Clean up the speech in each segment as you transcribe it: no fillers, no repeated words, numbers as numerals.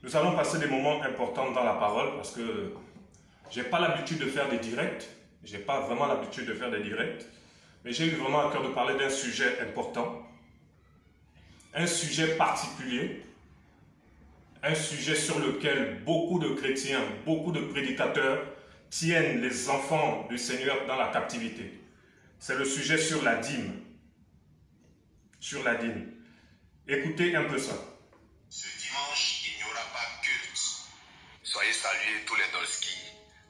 Nous allons passer des moments importants dans la parole parce que je n'ai pas l'habitude de faire des directs. Je n'ai pas vraiment l'habitude de faire des directs. Mais j'ai eu vraiment à cœur de parler d'un sujet important. Un sujet particulier. Un sujet sur lequel beaucoup de chrétiens, beaucoup de prédicateurs tiennent les enfants du Seigneur dans la captivité. C'est le sujet sur la dîme. Sur la dîme. Écoutez un peu ça. Ce dimanche, il n'y aura pas culte. Soyez salués tous les Dolski.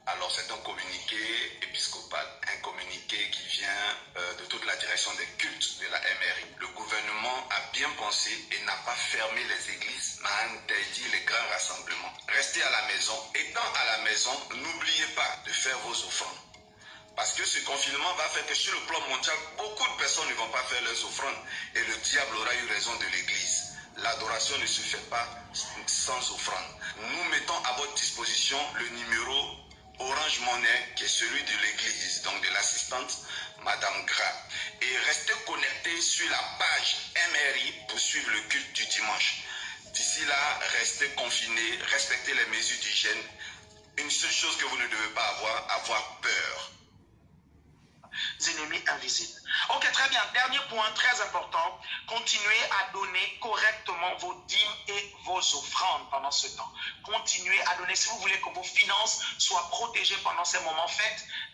Alors c'est un communiqué épiscopal, un communiqué qui vient de toute la direction des cultes de la MRI. Le gouvernement a bien pensé et n'a pas fermé les églises, n'a interdit les grands rassemblements. Restez à la maison. Étant à la maison, n'oubliez pas de faire vos offrandes. Parce que ce confinement va faire que sur le plan mondial, beaucoup de personnes ne vont pas faire leurs offrandes. Et le diable aura eu raison de l'église. L'adoration ne se fait pas sans offrande. Nous mettons à votre disposition le numéro Orange Money, qui est celui de l'église, donc de l'assistante Madame Gras. Et restez connectés sur la page MRI pour suivre le culte du dimanche. D'ici là, restez confinés, respectez les mesures d'hygiène. Une seule chose que vous ne devez pas avoir peur. Ennemis invisibles. Ok, très bien. Dernier point très important. Continuez à donner correctement vos dîmes et vos offrandes pendant ce temps. Continuez à donner. Si vous voulez que vos finances soient protégées pendant ces moments,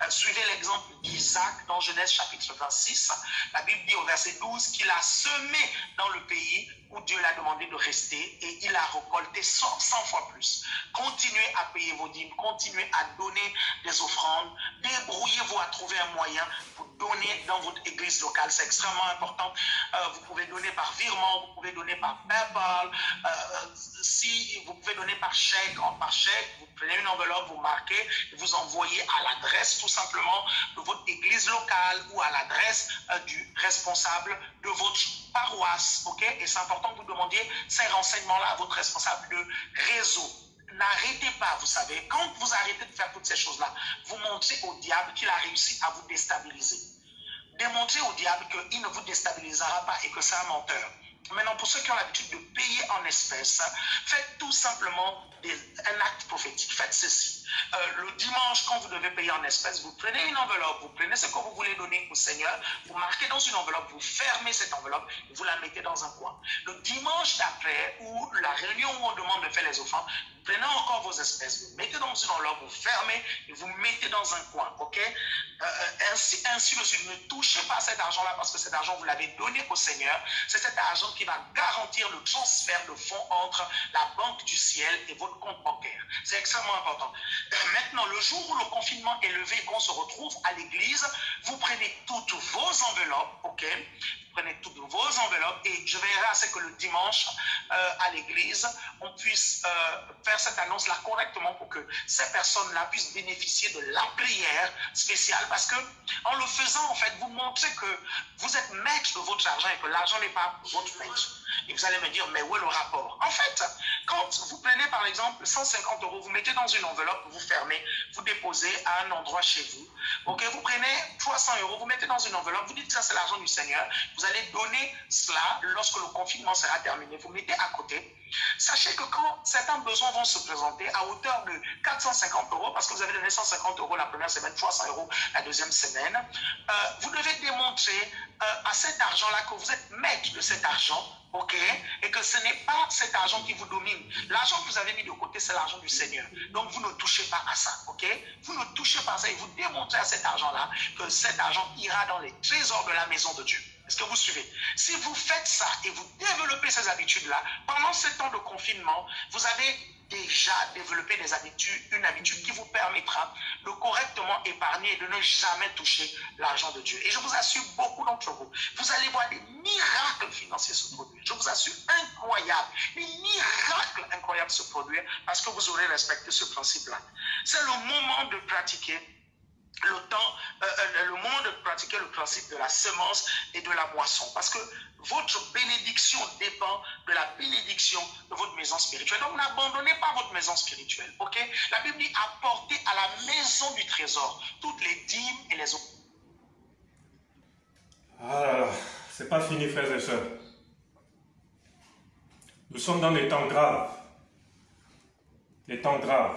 suivez l'exemple d'Isaac dans Genèse chapitre 26. La Bible dit au verset 12 qu'il a semé dans le pays où Dieu l'a demandé de rester et il a récolté 100 fois plus. Continuez à payer vos dîmes. Continuez à donner des offrandes. Débrouillez-vous à trouver un moyen pour donner dans votre église locale. C'est extrêmement important. Vous pouvez donner par virement, vous pouvez donner par PayPal. Si vous pouvez donner par chèque, vous prenez une enveloppe, vous marquez et vous envoyez à l'adresse tout simplement de votre église locale ou à l'adresse du responsable de votre paroisse. Ok? Et c'est important que vous demandiez ces renseignements-là à votre responsable de réseau. N'arrêtez pas, vous savez, quand vous arrêtez de faire toutes ces choses-là, vous montrez au diable qu'il a réussi à vous déstabiliser. Démontrez au diable qu'il ne vous déstabilisera pas et que c'est un menteur. Maintenant, pour ceux qui ont l'habitude de payer en espèces, faites tout simplement un acte prophétique. Faites ceci. Le dimanche, quand vous devez payer en espèces, vous prenez une enveloppe, vous prenez ce que vous voulez donner au Seigneur, vous marquez dans une enveloppe, vous fermez cette enveloppe et vous la mettez dans un coin. Le dimanche d'après, ou la réunion où on demande de faire les offrandes, vous prenez encore vos espèces, vous mettez dans une enveloppe, vous fermez et vous mettez dans un coin. Ok? Ainsi de suite. Ne touchez pas cet argent-là parce que cet argent, vous l'avez donné au Seigneur. C'est cet argent qui va garantir le transfert de fonds entre la banque du ciel et votre compte bancaire. C'est extrêmement important. Maintenant, le jour où le confinement est levé et qu'on se retrouve à l'église, vous prenez toutes vos enveloppes, ok? Vous prenez toutes vos enveloppes et je veillerai à ce que le dimanche à l'église, on puisse faire cette annonce-là correctement pour que ces personnes-là puissent bénéficier de la prière spéciale parce que en le faisant, en fait, vous montrez que vous êtes maître de votre argent et que l'argent n'est pas votre maître. Et vous allez me dire, mais où est le rapport? En fait, quand vous prenez par exemple 150 €, vous mettez dans une enveloppe, vous fermez, vous déposez à un endroit chez vous. Ok, vous prenez 300 €, vous mettez dans une enveloppe, vous dites ça c'est l'argent du Seigneur. Vous allez donner cela lorsque le confinement sera terminé. Vous mettez à côté. Sachez que quand certains besoins vont se présenter à hauteur de 450 €, parce que vous avez donné 150 € la première semaine, 300 € la deuxième semaine, vous devez démontrer à cet argent-là que vous êtes maître de cet argent, ok, et que ce n'est pas cet argent qui vous domine. L'argent que vous avez mis de côté, c'est l'argent du Seigneur. Donc, vous ne touchez pas à ça, ok? Vous ne touchez pas à ça et vous démontrez à cet argent-là que cet argent ira dans les trésors de la maison de Dieu. Est-ce que vous suivez? Si vous faites ça et vous développez ces habitudes-là, pendant ce temps de confinement, vous avez déjà développé une habitude qui vous permettra de correctement épargner et de ne jamais toucher l'argent de Dieu. Et je vous assure, beaucoup d'entre vous, vous allez voir des miracles financiers se produire. Je vous assure, incroyable, des miracles incroyables se produire parce que vous aurez respecté ce principe-là. C'est le moment de pratiquer le moment de pratiquer le principe de la semence et de la moisson. Parce que votre bénédiction dépend de la bénédiction de votre maison spirituelle. Donc n'abandonnez pas votre maison spirituelle. Ok? La Bible dit apportez à la maison du trésor toutes les dîmes et les offrandes. Ah, c'est pas fini, frères et sœurs. Nous sommes dans des temps graves. Les temps graves.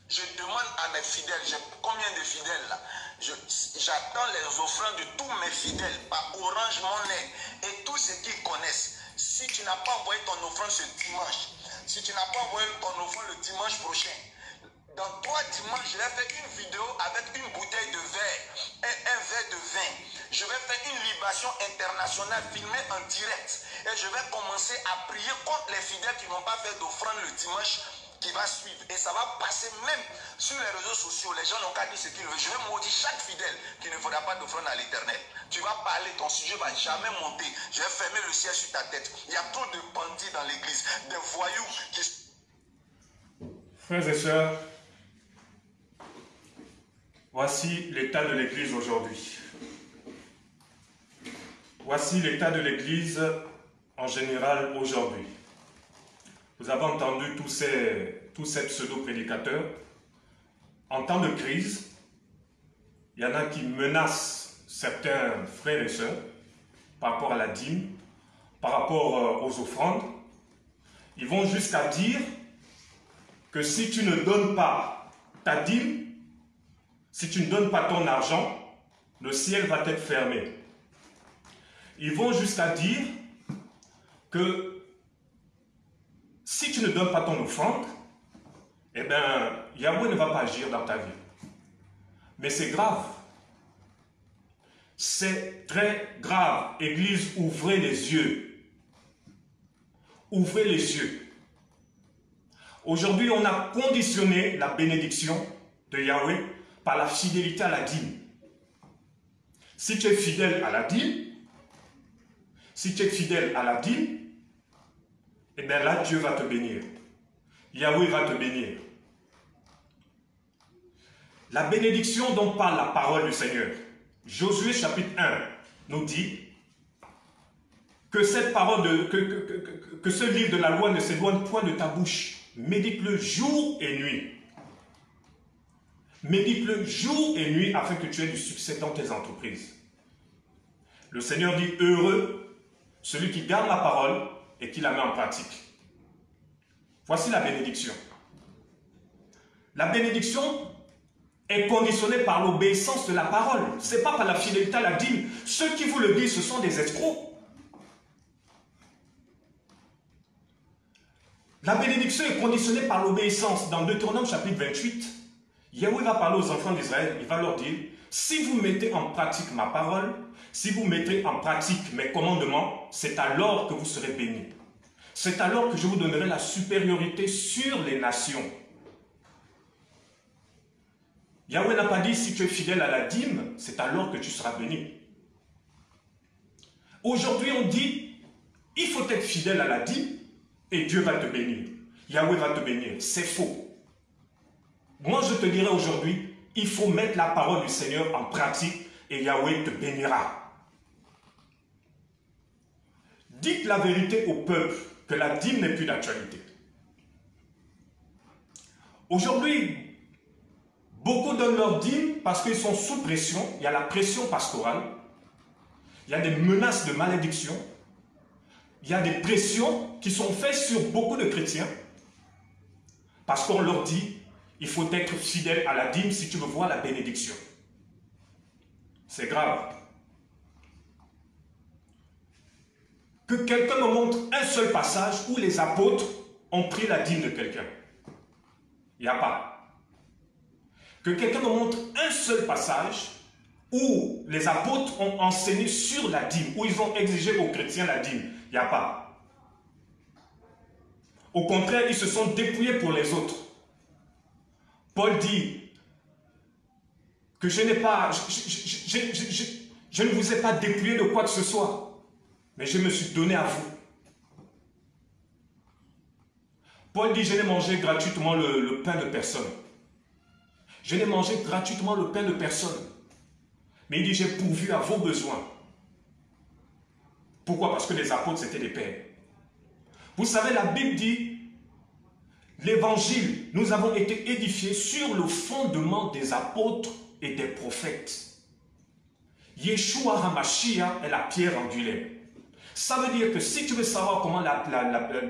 Je demande à mes fidèles, j'ai combien de fidèles là? J'attends les offrandes de tous mes fidèles par Orange Money et tous ceux qui connaissent. Si tu n'as pas envoyé ton offrande ce dimanche, si tu n'as pas envoyé ton offrande le dimanche prochain, dans 3 dimanches, je vais faire une vidéo avec une bouteille de verre et un verre de vin. Je vais faire une libation internationale filmée en direct. Et je vais commencer à prier contre les fidèles qui n'ont pas fait d'offrande le dimanche qui va suivre. Et ça va passer même sur les réseaux sociaux. Les gens n'ont qu'à dire ce qu'ils veulent. Je vais maudire chaque fidèle qui ne fera pas d'offrande à l'Éternel. Tu vas parler, ton sujet ne va jamais monter. Je vais fermer le ciel sur ta tête. Il y a trop de bandits dans l'église, des voyous qui... Frères et sœurs, voici l'état de l'Église aujourd'hui. Voici l'état de l'Église en général aujourd'hui. Vous avez entendu tous ces pseudo-prédicateurs. En temps de crise, il y en a qui menacent certains frères et sœurs par rapport à la dîme, par rapport aux offrandes. Ils vont jusqu'à dire que si tu ne donnes pas ta dîme, si tu ne donnes pas ton argent, le ciel va être fermé. Ils vont jusqu'à dire que si tu ne donnes pas ton offrande, eh bien, Yahweh ne va pas agir dans ta vie. Mais c'est grave. C'est très grave. Église, ouvrez les yeux. Ouvrez les yeux. Aujourd'hui, on a conditionné la bénédiction de Yahweh par la fidélité à la dîme. Si tu es fidèle à la dîme, eh bien là, Dieu va te bénir. Yahweh va te bénir. La bénédiction dont parle la parole du Seigneur, Josué chapitre 1 nous dit que cette parole, que ce livre de la loi ne s'éloigne point de ta bouche. Médite-le jour et nuit. Médite-le jour et nuit afin que tu aies du succès dans tes entreprises. Le Seigneur dit heureux celui qui garde la parole et qui la met en pratique. Voici la bénédiction. La bénédiction est conditionnée par l'obéissance de la parole. Ce n'est pas par la fidélité à la dîme. Ceux qui vous le disent, ce sont des escrocs. La bénédiction est conditionnée par l'obéissance. Dans Deutéronome chapitre 28, Yahweh va parler aux enfants d'Israël. Il va leur dire, si vous mettez en pratique ma parole, si vous mettez en pratique mes commandements, c'est alors que vous serez bénis. C'est alors que je vous donnerai la supériorité sur les nations. Yahweh n'a pas dit, si tu es fidèle à la dîme, c'est alors que tu seras béni. Aujourd'hui, on dit, il faut être fidèle à la dîme et Dieu va te bénir. Yahweh va te bénir. C'est faux. Moi, je te dirais aujourd'hui, il faut mettre la parole du Seigneur en pratique et Yahweh te bénira. Dites la vérité au peuple que la dîme n'est plus d'actualité. Aujourd'hui, beaucoup donnent leur dîme parce qu'ils sont sous pression. Il y a la pression pastorale. Il y a des menaces de malédiction. Il y a des pressions qui sont faites sur beaucoup de chrétiens parce qu'on leur dit il faut être fidèle à la dîme si tu veux voir la bénédiction. C'est grave. Que quelqu'un me montre un seul passage où les apôtres ont pris la dîme de quelqu'un. Il n'y a pas. Que quelqu'un me montre un seul passage où les apôtres ont enseigné sur la dîme, où ils ont exigé aux chrétiens la dîme. Il n'y a pas. Au contraire, ils se sont dépouillés pour les autres. Paul dit que je n'ai pas, je ne vous ai pas dépouillé de quoi que ce soit, mais je me suis donné à vous. Paul dit, je n'ai mangé gratuitement le pain de personne. Je n'ai mangé gratuitement le pain de personne. Mais il dit, j'ai pourvu à vos besoins. Pourquoi? Parce que les apôtres, c'était des pères. Vous savez, la Bible dit, l'évangile, nous avons été édifiés sur le fondement des apôtres et des prophètes. Yeshua HaMashiach est la pierre angulaire. Ça veut dire que si tu veux savoir comment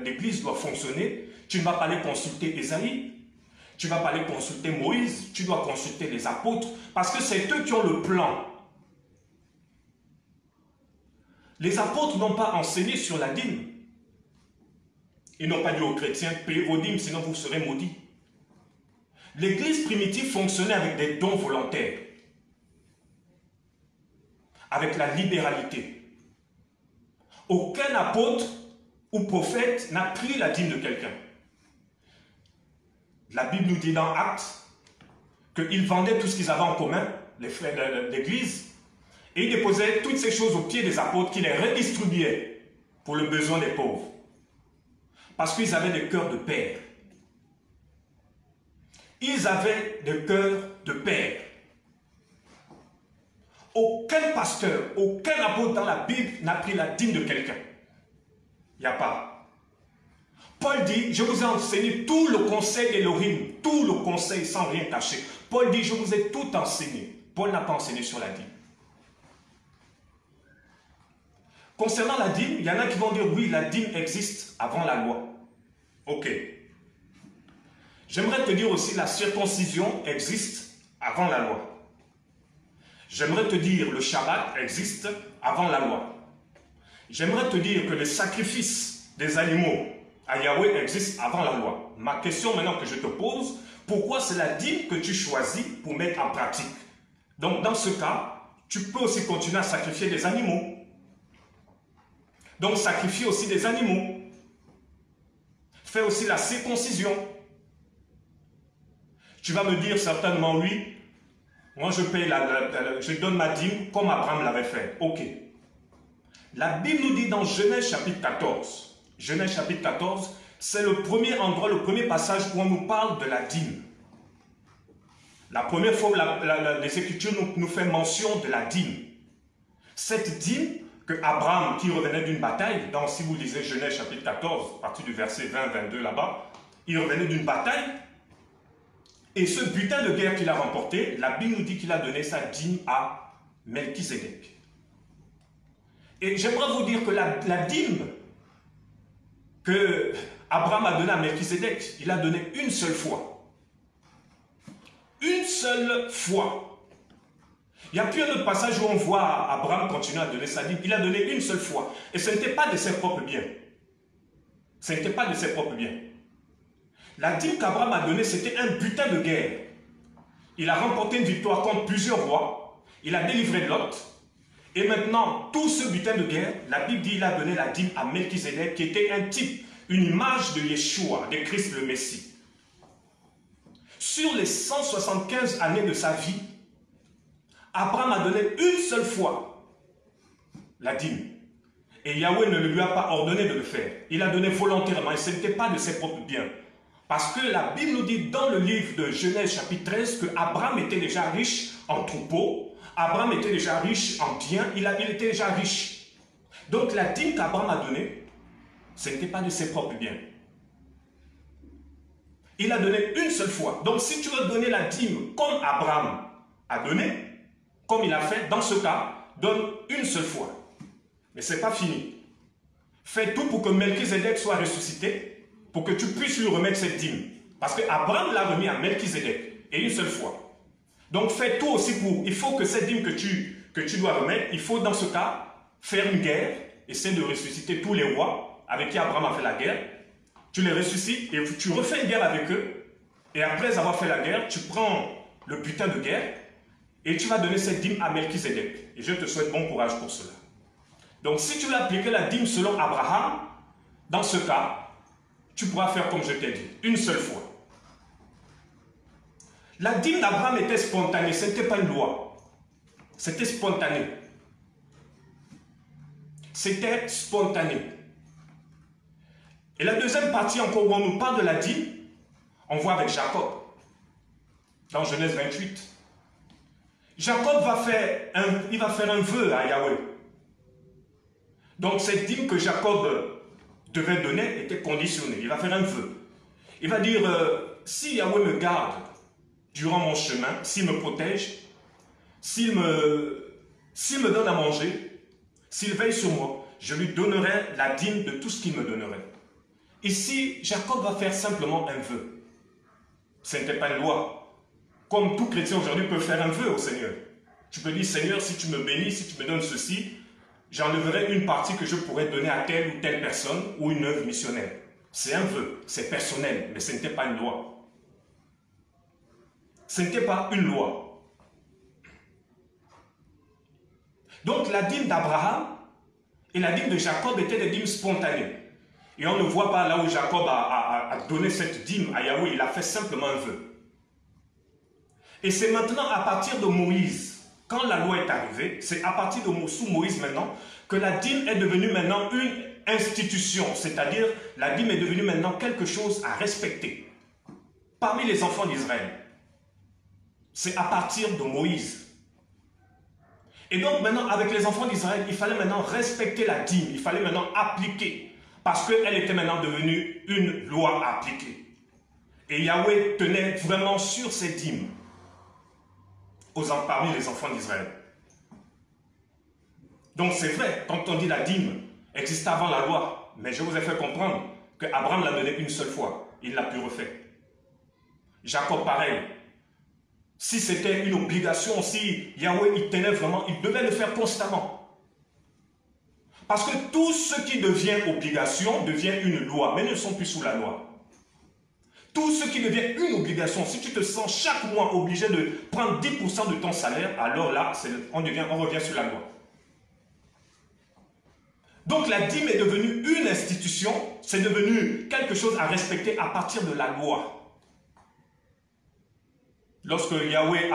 l'église doit fonctionner, Tu ne vas pas aller consulter Ésaïe, tu ne vas pas aller consulter Moïse, tu dois consulter les apôtres, parce que c'est eux qui ont le plan. Les apôtres n'ont pas enseigné sur la dîme. Ils n'ont pas dit aux chrétiens, payez vos dîmes, sinon vous serez maudits. L'église primitive fonctionnait avec des dons volontaires, avec la libéralité. Aucun apôtre ou prophète n'a pris la dîme de quelqu'un. La Bible nous dit dans Actes qu'ils vendaient tout ce qu'ils avaient en commun, les frères de l'église, et ils déposaient toutes ces choses aux pieds des apôtres qui les redistribuaient pour le besoin des pauvres. Parce qu'ils avaient des cœurs de père. Ils avaient des cœurs de père. Aucun pasteur, aucun apôtre dans la Bible n'a pris la dîme de quelqu'un. Il n'y a pas. Paul dit, je vous ai enseigné tout le conseil d'Élohim, tout le conseil sans rien cacher. Paul dit, je vous ai tout enseigné. Paul n'a pas enseigné sur la dîme. Concernant la dîme, il y en a qui vont dire, oui, la dîme existe avant la loi. Ok. J'aimerais te dire aussi, la circoncision existe avant la loi. J'aimerais te dire, le Shabbat existe avant la loi. J'aimerais te dire que le sacrifice des animaux à Yahweh existe avant la loi. Ma question maintenant que je te pose, pourquoi c'est la dîme que tu choisis pour mettre en pratique? Donc dans ce cas, tu peux aussi continuer à sacrifier des animaux. Donc sacrifier aussi des animaux. Fais aussi la circoncision. Tu vas me dire certainement, oui, moi je paye je donne ma dîme comme Abraham l'avait fait. Ok. La Bible nous dit dans Genèse chapitre 14, Genèse chapitre 14, c'est le premier endroit, le premier passage où on nous parle de la dîme. La première fois où les Écritures nous fait mention de la dîme. Cette dîme que Abraham, qui revenait d'une bataille, donc si vous lisez Genèse chapitre 14, à partir du verset 20-22 là-bas, il revenait d'une bataille, et ce butin de guerre qu'il a remporté, la Bible nous dit qu'il a donné sa dîme à Melchisédek. Et j'aimerais vous dire que la dîme que Abraham a donnée à Melchisédek, il a donné une seule fois. Une seule fois. Il n'y a plus un autre passage où on voit Abraham continuer à donner sa dîme. Il a donné une seule fois. Et ce n'était pas de ses propres biens. Ce n'était pas de ses propres biens. La dîme qu'Abraham a donnée, c'était un butin de guerre. Il a remporté une victoire contre plusieurs rois. Il a délivré Lot. Et maintenant, tout ce butin de guerre, la Bible dit qu'il a donné la dîme à Melchisédek, qui était un type, une image de Yeshua, de Christ le Messie. Sur les 175 années de sa vie, Abraham a donné une seule fois la dîme. Et Yahweh ne lui a pas ordonné de le faire. Il a donné volontairement et ce n'était pas de ses propres biens. Parce que la Bible nous dit dans le livre de Genèse chapitre 13 que Abraham était déjà riche en troupeaux, Abraham était déjà riche en biens, il était déjà riche. Donc la dîme qu'Abraham a donnée, ce n'était pas de ses propres biens. Il a donné une seule fois. Donc si tu veux donner la dîme comme Abraham a donné, comme il a fait, dans ce cas, donne une seule fois. Mais ce n'est pas fini. Fais tout pour que Melchisédek soit ressuscité, pour que tu puisses lui remettre cette dîme. Parce que Abraham l'a remis à Melchisédek, et une seule fois. Donc fais tout aussi pour, il faut que cette dîme que tu dois remettre, il faut dans ce cas, faire une guerre, essayer de ressusciter tous les rois avec qui Abraham a fait la guerre. Tu les ressuscites et tu refais une guerre avec eux. Et après avoir fait la guerre, tu prends le butin de guerre et tu vas donner cette dîme à Melchisédek. Et je te souhaite bon courage pour cela. Donc si tu veux appliquer la dîme selon Abraham, dans ce cas, tu pourras faire comme je t'ai dit, une seule fois. La dîme d'Abraham était spontanée, ce n'était pas une loi. C'était spontané. C'était spontané. Et la deuxième partie encore où on nous parle de la dîme, on voit avec Jacob, dans Genèse 28. Jacob va faire un vœu à Yahweh. Donc cette dîme que Jacob devait donner était conditionnée. Il va faire un vœu. Il va dire, si Yahweh me garde durant mon chemin, s'il me protège, s'il me donne à manger, s'il veille sur moi, je lui donnerai la dîme de tout ce qu'il me donnerait. Ici, Jacob va faire simplement un vœu. Ce n'était pas une loi. Comme tout chrétien aujourd'hui peut faire un vœu au Seigneur. Tu peux dire, Seigneur, si tu me bénis, si tu me donnes ceci, j'enlèverai une partie que je pourrais donner à telle ou telle personne ou une œuvre missionnaire. C'est un vœu, c'est personnel, mais ce n'était pas une loi. Ce n'était pas une loi. Donc la dîme d'Abraham et la dîme de Jacob étaient des dîmes spontanées. Et on ne voit pas là où Jacob a donné cette dîme à Yahweh, il a fait simplement un vœu. Et c'est maintenant à partir de Moïse, quand la loi est arrivée, c'est à partir de sous Moïse maintenant, que la dîme est devenue maintenant une institution, c'est-à-dire la dîme est devenue maintenant quelque chose à respecter parmi les enfants d'Israël. C'est à partir de Moïse. Et donc maintenant, avec les enfants d'Israël, il fallait maintenant respecter la dîme, il fallait maintenant appliquer, parce qu'elle était maintenant devenue une loi à appliquer. Et Yahweh tenait vraiment sur ces dîmes parmi les enfants d'Israël. Donc c'est vrai, quand on dit la dîme existait avant la loi, mais je vous ai fait comprendre qu'Abraham l'a donné une seule fois, il l'a plus refait. Jacob pareil. Si c'était une obligation, si Yahweh il tenait vraiment, il devait le faire constamment. Parce que tout ce qui devient obligation devient une loi, mais ils ne sont plus sous la loi. Tout ce qui devient une obligation, si tu te sens chaque mois obligé de prendre 10% de ton salaire, alors là, on revient sur la loi. Donc la dîme est devenue une institution, c'est devenu quelque chose à respecter à partir de la loi. Lorsque Yahweh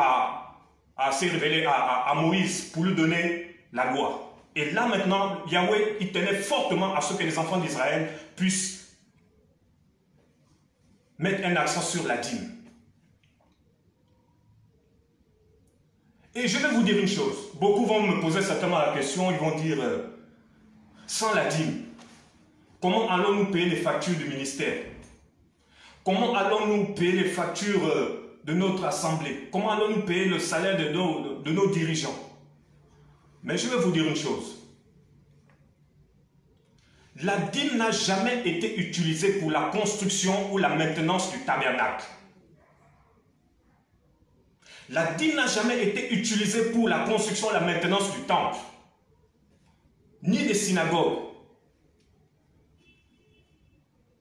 s'est révélé à Moïse pour lui donner la loi. Et là maintenant, Yahweh il tenait fortement à ce que les enfants d'Israël puissent mettre un accent sur la dîme. Et je vais vous dire une chose. Beaucoup vont me poser certainement la question, ils vont dire, sans la dîme, comment allons-nous payer les factures du ministère? Comment allons-nous payer les factures de notre assemblée? Comment allons-nous payer le salaire de nos dirigeants? Mais je vais vous dire une chose. La dîme n'a jamais été utilisée pour la construction ou la maintenance du tabernacle. La dîme n'a jamais été utilisée pour la construction et la maintenance du temple, ni des synagogues.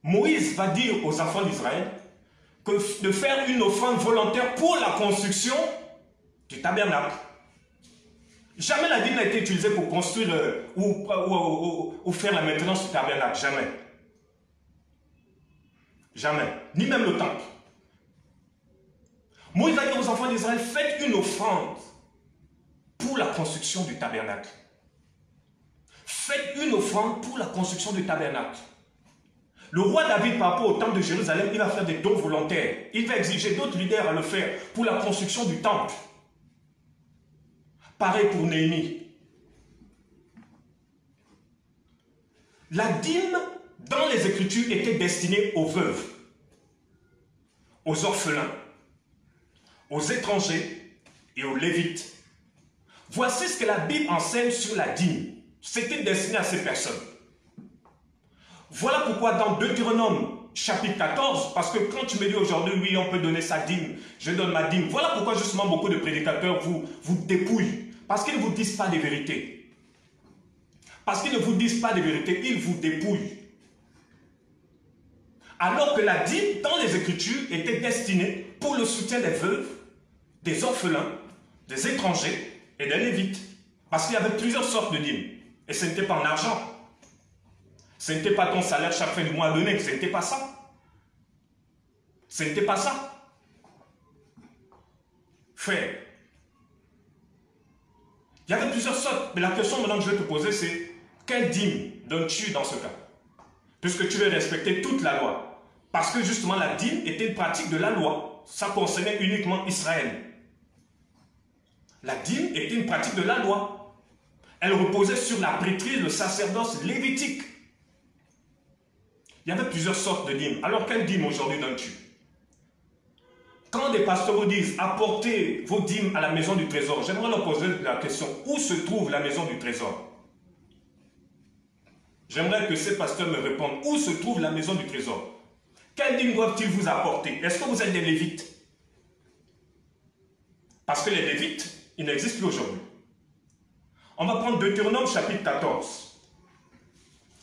Moïse va dire aux enfants d'Israël que de faire une offrande volontaire pour la construction du tabernacle. Jamais la dîme n'a été utilisée pour construire ou faire la maintenance du tabernacle. Jamais. Jamais. Ni même le temple. Moïse va dire aux enfants d'Israël, faites une offrande pour la construction du tabernacle. Faites une offrande pour la construction du tabernacle. Le roi David, par rapport au temple de Jérusalem, il va faire des dons volontaires. Il va exiger d'autres leaders à le faire pour la construction du temple. Pareil pour Néhémie. La dîme, dans les Écritures, était destinée aux veuves, aux orphelins, aux étrangers et aux Lévites. Voici ce que la Bible enseigne sur la dîme. C'était destiné à ces personnes. Voilà pourquoi dans Deutéronome chapitre 14, parce que quand tu me dis aujourd'hui, oui, on peut donner sa dîme, je donne ma dîme. Voilà pourquoi justement beaucoup de prédicateurs vous dépouillent. Parce qu'ils ne vous disent pas des vérités. Parce qu'ils ne vous disent pas des vérités, ils vous dépouillent. Alors que la dîme, dans les Écritures, était destinée pour le soutien des veuves, des orphelins, des étrangers et des Lévites. Parce qu'il y avait plusieurs sortes de dîmes. Et ce n'était pas en argent. Ce n'était pas ton salaire chaque fin du mois à donner. Ce n'était pas ça. Ce n'était pas ça. Frère, il y avait plusieurs sortes. Mais la question maintenant que je vais te poser, c'est quelle dîme donnes-tu dans ce cas? Puisque tu veux respecter toute la loi. Parce que justement la dîme était une pratique de la loi. Ça concernait uniquement Israël. La dîme était une pratique de la loi. Elle reposait sur la prêtrise, le sacerdoce lévitique. Il y avait plusieurs sortes de dîmes. Alors quelle dîme aujourd'hui donnes-tu? Quand des pasteurs vous disent apportez vos dîmes à la maison du trésor, j'aimerais leur poser la question, où se trouve la maison du trésor? J'aimerais que ces pasteurs me répondent. Où se trouve la maison du trésor? Quelle dîme doivent-ils vous apporter? Est-ce que vous êtes des Lévites? Parce que les Lévites, ils n'existent plus aujourd'hui. On va prendre Deutéronome chapitre 14,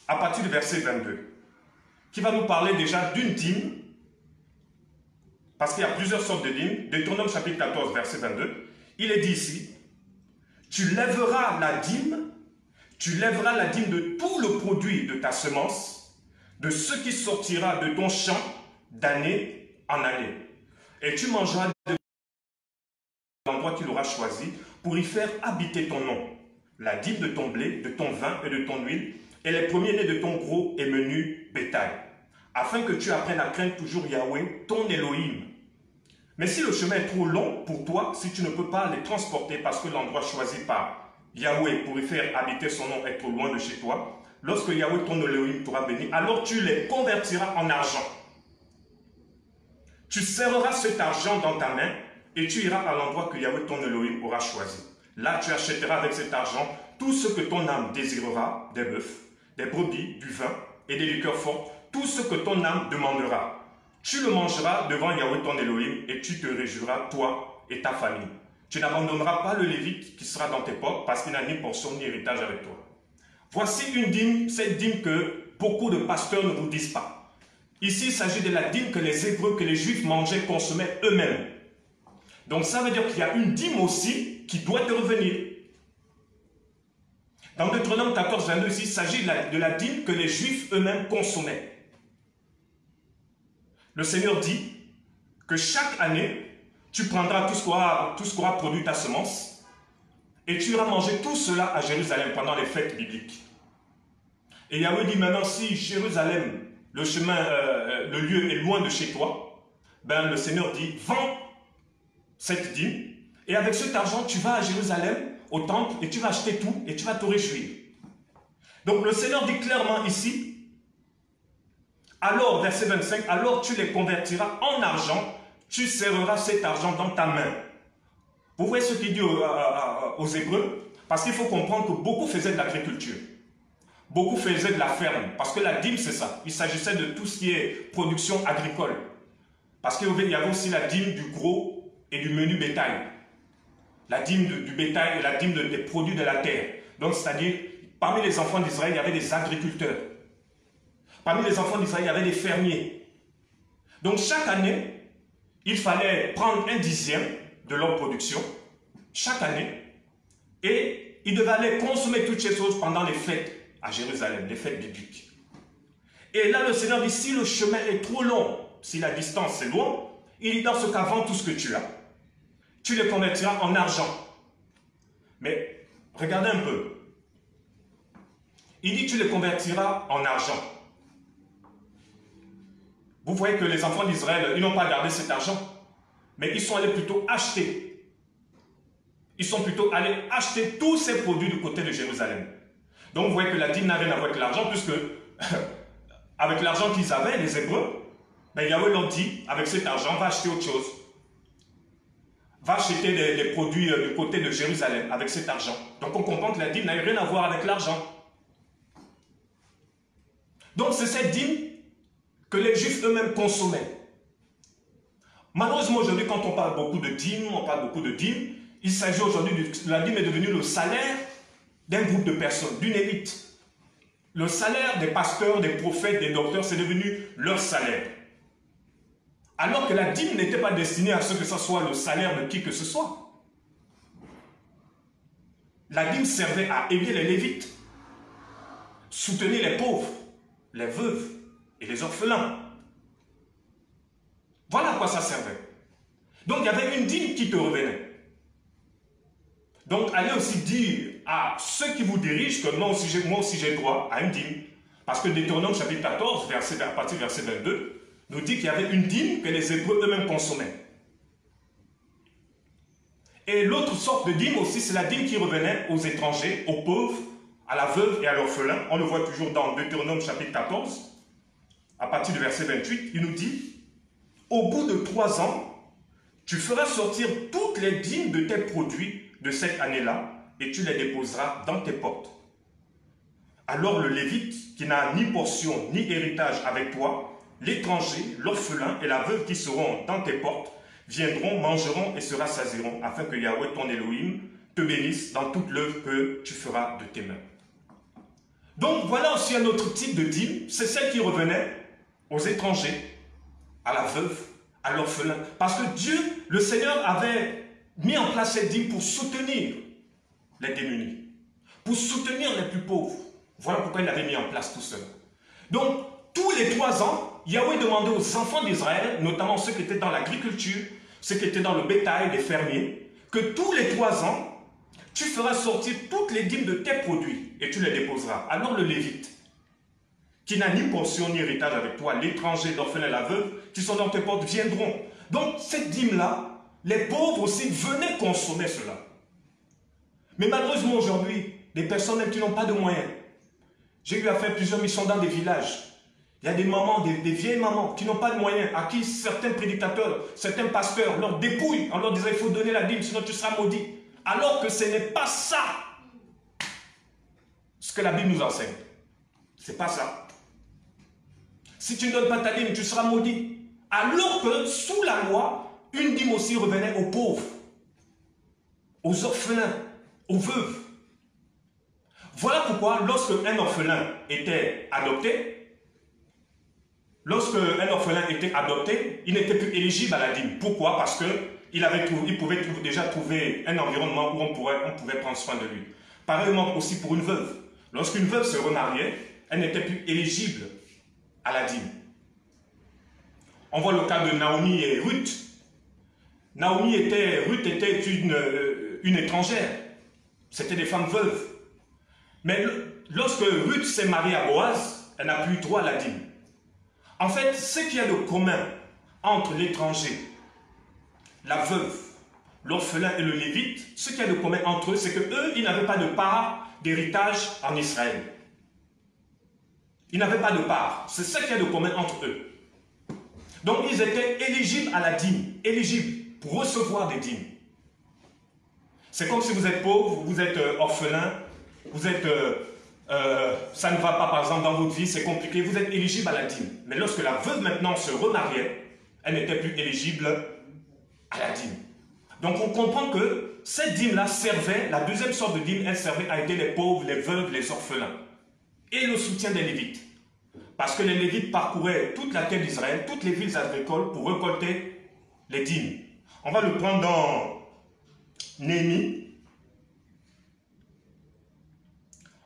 à partir du verset 22, qui va nous parler déjà d'une dîme, parce qu'il y a plusieurs sortes de dîmes. Deutéronome chapitre 14, verset 22, il est dit ici, tu lèveras la dîme de tout le produit de ta semence, de ce qui sortira de ton champ d'année en année. Et tu mangeras de l'endroit qu'il aura choisi pour y faire habiter ton nom, la dîme de ton blé, de ton vin et de ton huile, et les premiers-nés de ton gros et menu bétail, afin que tu apprennes à craindre toujours Yahweh, ton Elohim. Mais si le chemin est trop long pour toi, si tu ne peux pas les transporter parce que l'endroit choisi par Yahweh pour y faire habiter son nom est trop loin de chez toi, lorsque Yahweh, ton Elohim, t'aura béni, alors tu les convertiras en argent. Tu serreras cet argent dans ta main et tu iras à l'endroit que Yahweh, ton Elohim, aura choisi. Là, tu achèteras avec cet argent tout ce que ton âme désirera, des bœufs, des brebis, du vin et des liqueurs fortes, tout ce que ton âme demandera. Tu le mangeras devant Yahweh, ton Elohim, et tu te réjouiras, toi et ta famille. Tu n'abandonneras pas le Lévite qui sera dans tes portes, parce qu'il n'a ni portion ni héritage avec toi. Voici une dîme, cette dîme que beaucoup de pasteurs ne vous disent pas. Ici, il s'agit de la dîme que les Hébreux, que les Juifs mangeaient, consommaient eux-mêmes. Donc ça veut dire qu'il y a une dîme aussi qui doit te revenir. Dans Deutéronome 14, 22, ici, il s'agit de la dîme que les Juifs eux-mêmes consommaient. Le Seigneur dit que chaque année, tu prendras tout ce qu'aura produit ta semence et tu iras manger tout cela à Jérusalem pendant les fêtes bibliques. Et Yahweh dit maintenant, si Jérusalem, le chemin, le lieu est loin de chez toi, ben le Seigneur dit, vends cette dîme et avec cet argent, tu vas à Jérusalem, au temple, et tu vas acheter tout et tu vas te réjouir. Donc le Seigneur dit clairement ici, alors, verset 25, alors tu les convertiras en argent, tu serreras cet argent dans ta main. Vous voyez ce qu'il dit aux Hébreux? Parce qu'il faut comprendre que beaucoup faisaient de l'agriculture. Beaucoup faisaient de la ferme. Parce que la dîme, c'est ça. Il s'agissait de tout ce qui est production agricole. Parce qu'il y avait aussi la dîme du gros et du menu bétail. La dîme du bétail et la dîme des produits de la terre. Donc, c'est-à-dire, parmi les enfants d'Israël, il y avait des agriculteurs. Parmi les enfants d'Israël, il y avait des fermiers. Donc, chaque année, il fallait prendre un dixième de leur production, chaque année, et ils devaient aller consommer toutes ces choses pendant les fêtes à Jérusalem, les fêtes bibliques. Et là, le Seigneur dit, si le chemin est trop long, si la distance est loin, il dit dans ce cas, vends tout ce que tu as. Tu les convertiras en argent. Mais, regardez un peu. Il dit, tu les convertiras en argent. Vous voyez que les enfants d'Israël, ils n'ont pas gardé cet argent, mais ils sont allés plutôt acheter. Ils sont plutôt allés acheter tous ces produits du côté de Jérusalem. Donc vous voyez que la dîme n'a rien à voir avec l'argent, puisque avec l'argent qu'ils avaient, les Hébreux, ben Yahweh leur dit, avec cet argent, va acheter autre chose. Va acheter les produits du côté de Jérusalem avec cet argent. Donc on comprend que la dîme n'a rien à voir avec l'argent. Donc c'est cette dîme que les Juifs eux-mêmes consommaient. Malheureusement, aujourd'hui, quand on parle beaucoup de dîmes, il s'agit aujourd'hui de la dîme est devenue le salaire d'un groupe de personnes, d'une élite. Le salaire des pasteurs, des prophètes, des docteurs, c'est devenu leur salaire. Alors que la dîme n'était pas destinée à ce que ce soit le salaire de qui que ce soit. La dîme servait à aider les Lévites, soutenir les pauvres, les veuves et les orphelins. Voilà à quoi ça servait. Donc il y avait une dîme qui te revenait. Donc allez aussi dire à ceux qui vous dirigent que moi aussi j'ai droit à une dîme. Parce que Deutéronome chapitre 14, à partir du verset 22, nous dit qu'il y avait une dîme que les Hébreux eux-mêmes consommaient. Et l'autre sorte de dîme aussi, c'est la dîme qui revenait aux étrangers, aux pauvres, à la veuve et à l'orphelin. On le voit toujours dans Deutéronome chapitre 14, à partir du verset 28, il nous dit, au bout de 3 ans, tu feras sortir toutes les dîmes de tes produits de cette année-là et tu les déposeras dans tes portes. Alors le Lévite, qui n'a ni portion ni héritage avec toi, l'étranger, l'orphelin et la veuve qui seront dans tes portes, viendront, mangeront et se rassasieront, afin que Yahweh, ton Elohim, te bénisse dans toute l'œuvre que tu feras de tes mains. Donc voilà aussi un autre type de dîme, c'est celle qui revenait aux étrangers, à la veuve, à l'orphelin. Parce que Dieu, le Seigneur, avait mis en place cette dîme pour soutenir les démunis, pour soutenir les plus pauvres. Voilà pourquoi il l'avait mis en place tout seul. Donc, tous les 3 ans, Yahweh demandait aux enfants d'Israël, notamment ceux qui étaient dans l'agriculture, ceux qui étaient dans le bétail, les fermiers, que tous les 3 ans, tu feras sortir toutes les dîmes de tes produits et tu les déposeras. Alors le Lévite, qui n'a ni portion ni héritage avec toi, l'étranger, l'orphelin, la veuve, qui sont dans tes portes, viendront. Donc cette dîme-là, les pauvres aussi venaient consommer cela. Mais malheureusement aujourd'hui, des personnes même qui n'ont pas de moyens. J'ai eu à faire plusieurs missions dans des villages. Il y a des mamans, des vieilles mamans qui n'ont pas de moyens, à qui certains prédicateurs, certains pasteurs leur dépouillent en leur disant il faut donner la dîme, sinon tu seras maudit. Alors que ce n'est pas ça ce que la Bible nous enseigne. C'est pas ça. Si tu ne donnes pas ta dîme, tu seras maudit. Alors que sous la loi, une dîme aussi revenait aux pauvres, aux orphelins, aux veuves. Voilà pourquoi lorsque un orphelin était adopté, il n'était plus éligible à la dîme. Pourquoi? Parce qu'il pouvait déjà trouver un environnement où on pouvait prendre soin de lui. Pareillement aussi pour une veuve. Lorsqu'une veuve se remariait, elle n'était plus éligible à la dîme. On voit le cas de Naomi et Ruth. Ruth était une étrangère. C'était des femmes veuves. Mais lorsque Ruth s'est mariée à Boaz, elle n'a plus droit à la dîme. En fait, ce qu'il y a de commun entre l'étranger, la veuve, l'orphelin et le lévite, ce qu'il y a de commun entre eux, c'est qu'eux, ils n'avaient pas de part d'héritage en Israël. Ils n'avaient pas de part. C'est ce qu'il y a de commun entre eux. Donc, ils étaient éligibles à la dîme, éligibles pour recevoir des dîmes. C'est comme si vous êtes pauvre, vous êtes orphelin, vous êtes... ça ne va pas par exemple dans votre vie, c'est compliqué, vous êtes éligible à la dîme. Mais lorsque la veuve maintenant se remariait, elle n'était plus éligible à la dîme. Donc on comprend que cette dîme-là servait, la deuxième sorte de dîme, elle servait à aider les pauvres, les veuves, les orphelins. Et le soutien des Lévites. Parce que les Lévites parcouraient toute la terre d'Israël, toutes les villes agricoles pour récolter les dîmes. On va le prendre dans Néhémie.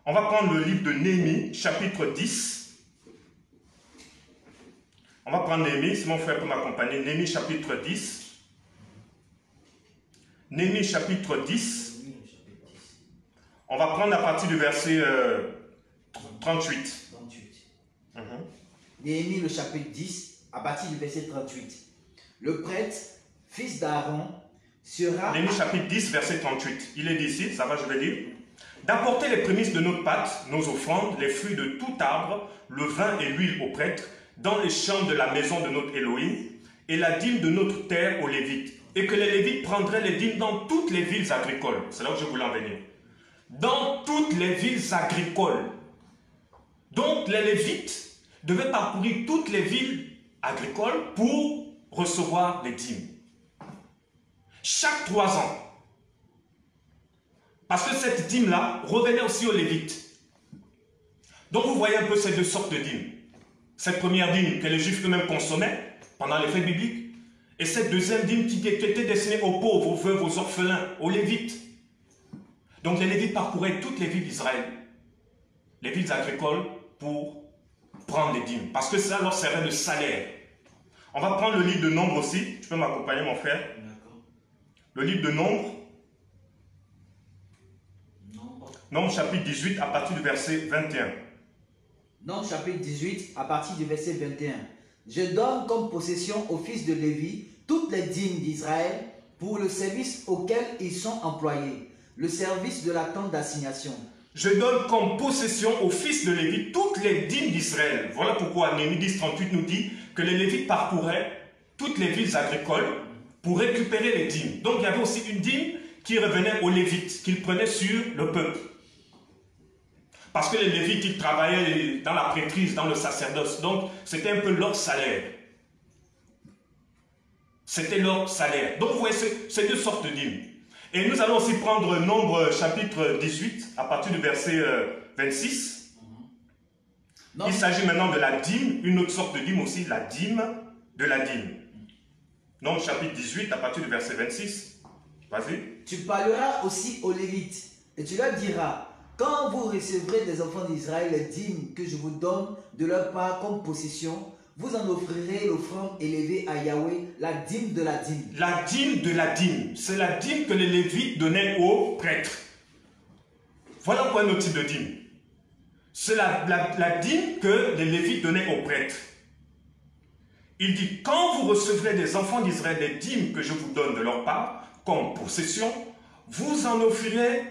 On va prendre le livre de Néhémie, chapitre 10. On va prendre Néhémie, si mon frère peut m'accompagner. Néhémie, chapitre 10. Néhémie, chapitre 10. On va prendre à partir du verset 38. Néhémie, le chapitre 10, à partir du verset 38. Le prêtre, fils d'Aaron, sera... Néhémie, chapitre 10, verset 38. Il est dit ici, ça va, je vais lire. D'apporter les prémices de notre pâte, nos offrandes, les fruits de tout arbre, le vin et l'huile aux prêtres, dans les chambres de la maison de notre Elohim, et la dîme de notre terre aux Lévites. Et que les Lévites prendraient les dîmes dans toutes les villes agricoles. C'est là où je voulais en venir. Dans toutes les villes agricoles. Donc les Lévites devaient parcourir toutes les villes agricoles pour recevoir les dîmes. Chaque 3 ans. Parce que cette dîme-là revenait aussi aux Lévites. Donc vous voyez un peu ces deux sortes de dîmes. Cette première dîme que les Juifs eux-mêmes consommaient pendant les fêtes bibliques. Et cette deuxième dîme qui était destinée aux pauvres, aux veuves, aux orphelins, aux Lévites. Donc les Lévites parcouraient toutes les villes d'Israël. Les villes agricoles pour prendre les dîmes. Parce que ça leur servait de salaire. On va prendre le livre de Nombres aussi. Tu peux m'accompagner mon frère? Le livre de Nombres. Nombres chapitre 18 à partir du verset 21. Nombres chapitre 18 à partir du verset 21. Je donne comme possession aux fils de Lévi toutes les dîmes d'Israël pour le service auquel ils sont employés, le service de la tente d'assignation. Je donne comme possession aux fils de Lévi toutes les dîmes d'Israël. Voilà pourquoi Néhémie 10:38 nous dit que les Lévites parcouraient toutes les villes agricoles pour récupérer les dîmes. Donc il y avait aussi une dîme qui revenait aux Lévites, qu'ils prenaient sur le peuple. Parce que les Lévites, ils travaillaient dans la prêtrise, dans le sacerdoce. Donc, c'était un peu leur salaire. C'était leur salaire. Donc, vous voyez, c'est deux sortes de dîmes. Et nous allons aussi prendre Nombre chapitre 18, à partir du verset 26. Il s'agit maintenant de la dîme, une autre sorte de dîme aussi, la dîme de la dîme. Nombre chapitre 18, à partir du verset 26. Vas-y. Tu parleras aussi aux Lévites, et tu leur diras, quand vous recevrez des enfants d'Israël les dîmes que je vous donne de leur part comme possession, vous en offrirez l'offrande élevée à Yahweh, la dîme de la dîme. La dîme de la dîme, c'est la dîme que les Lévites donnaient aux prêtres. Voilà quoi un autre type de dîme. C'est la dîme que les Lévites donnaient aux prêtres. Il dit, quand vous recevrez des enfants d'Israël les dîmes que je vous donne de leur part, comme possession, vous en offrirez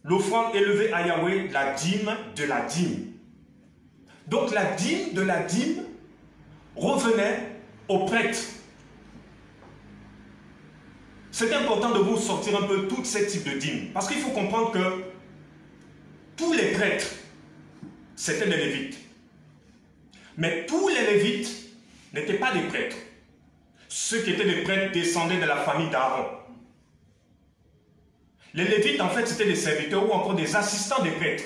l'offrande élevée à Yahweh, la dîme de la dîme. Donc la dîme de la dîme revenait aux prêtres. C'est important de vous sortir un peu tous ces types de dîmes. Parce qu'il faut comprendre que tous les prêtres, c'était des Lévites. Mais tous les Lévites n'étaient pas des prêtres. Ceux qui étaient des prêtres descendaient de la famille d'Aaron. Les Lévites, en fait, c'était des serviteurs ou encore des assistants des prêtres.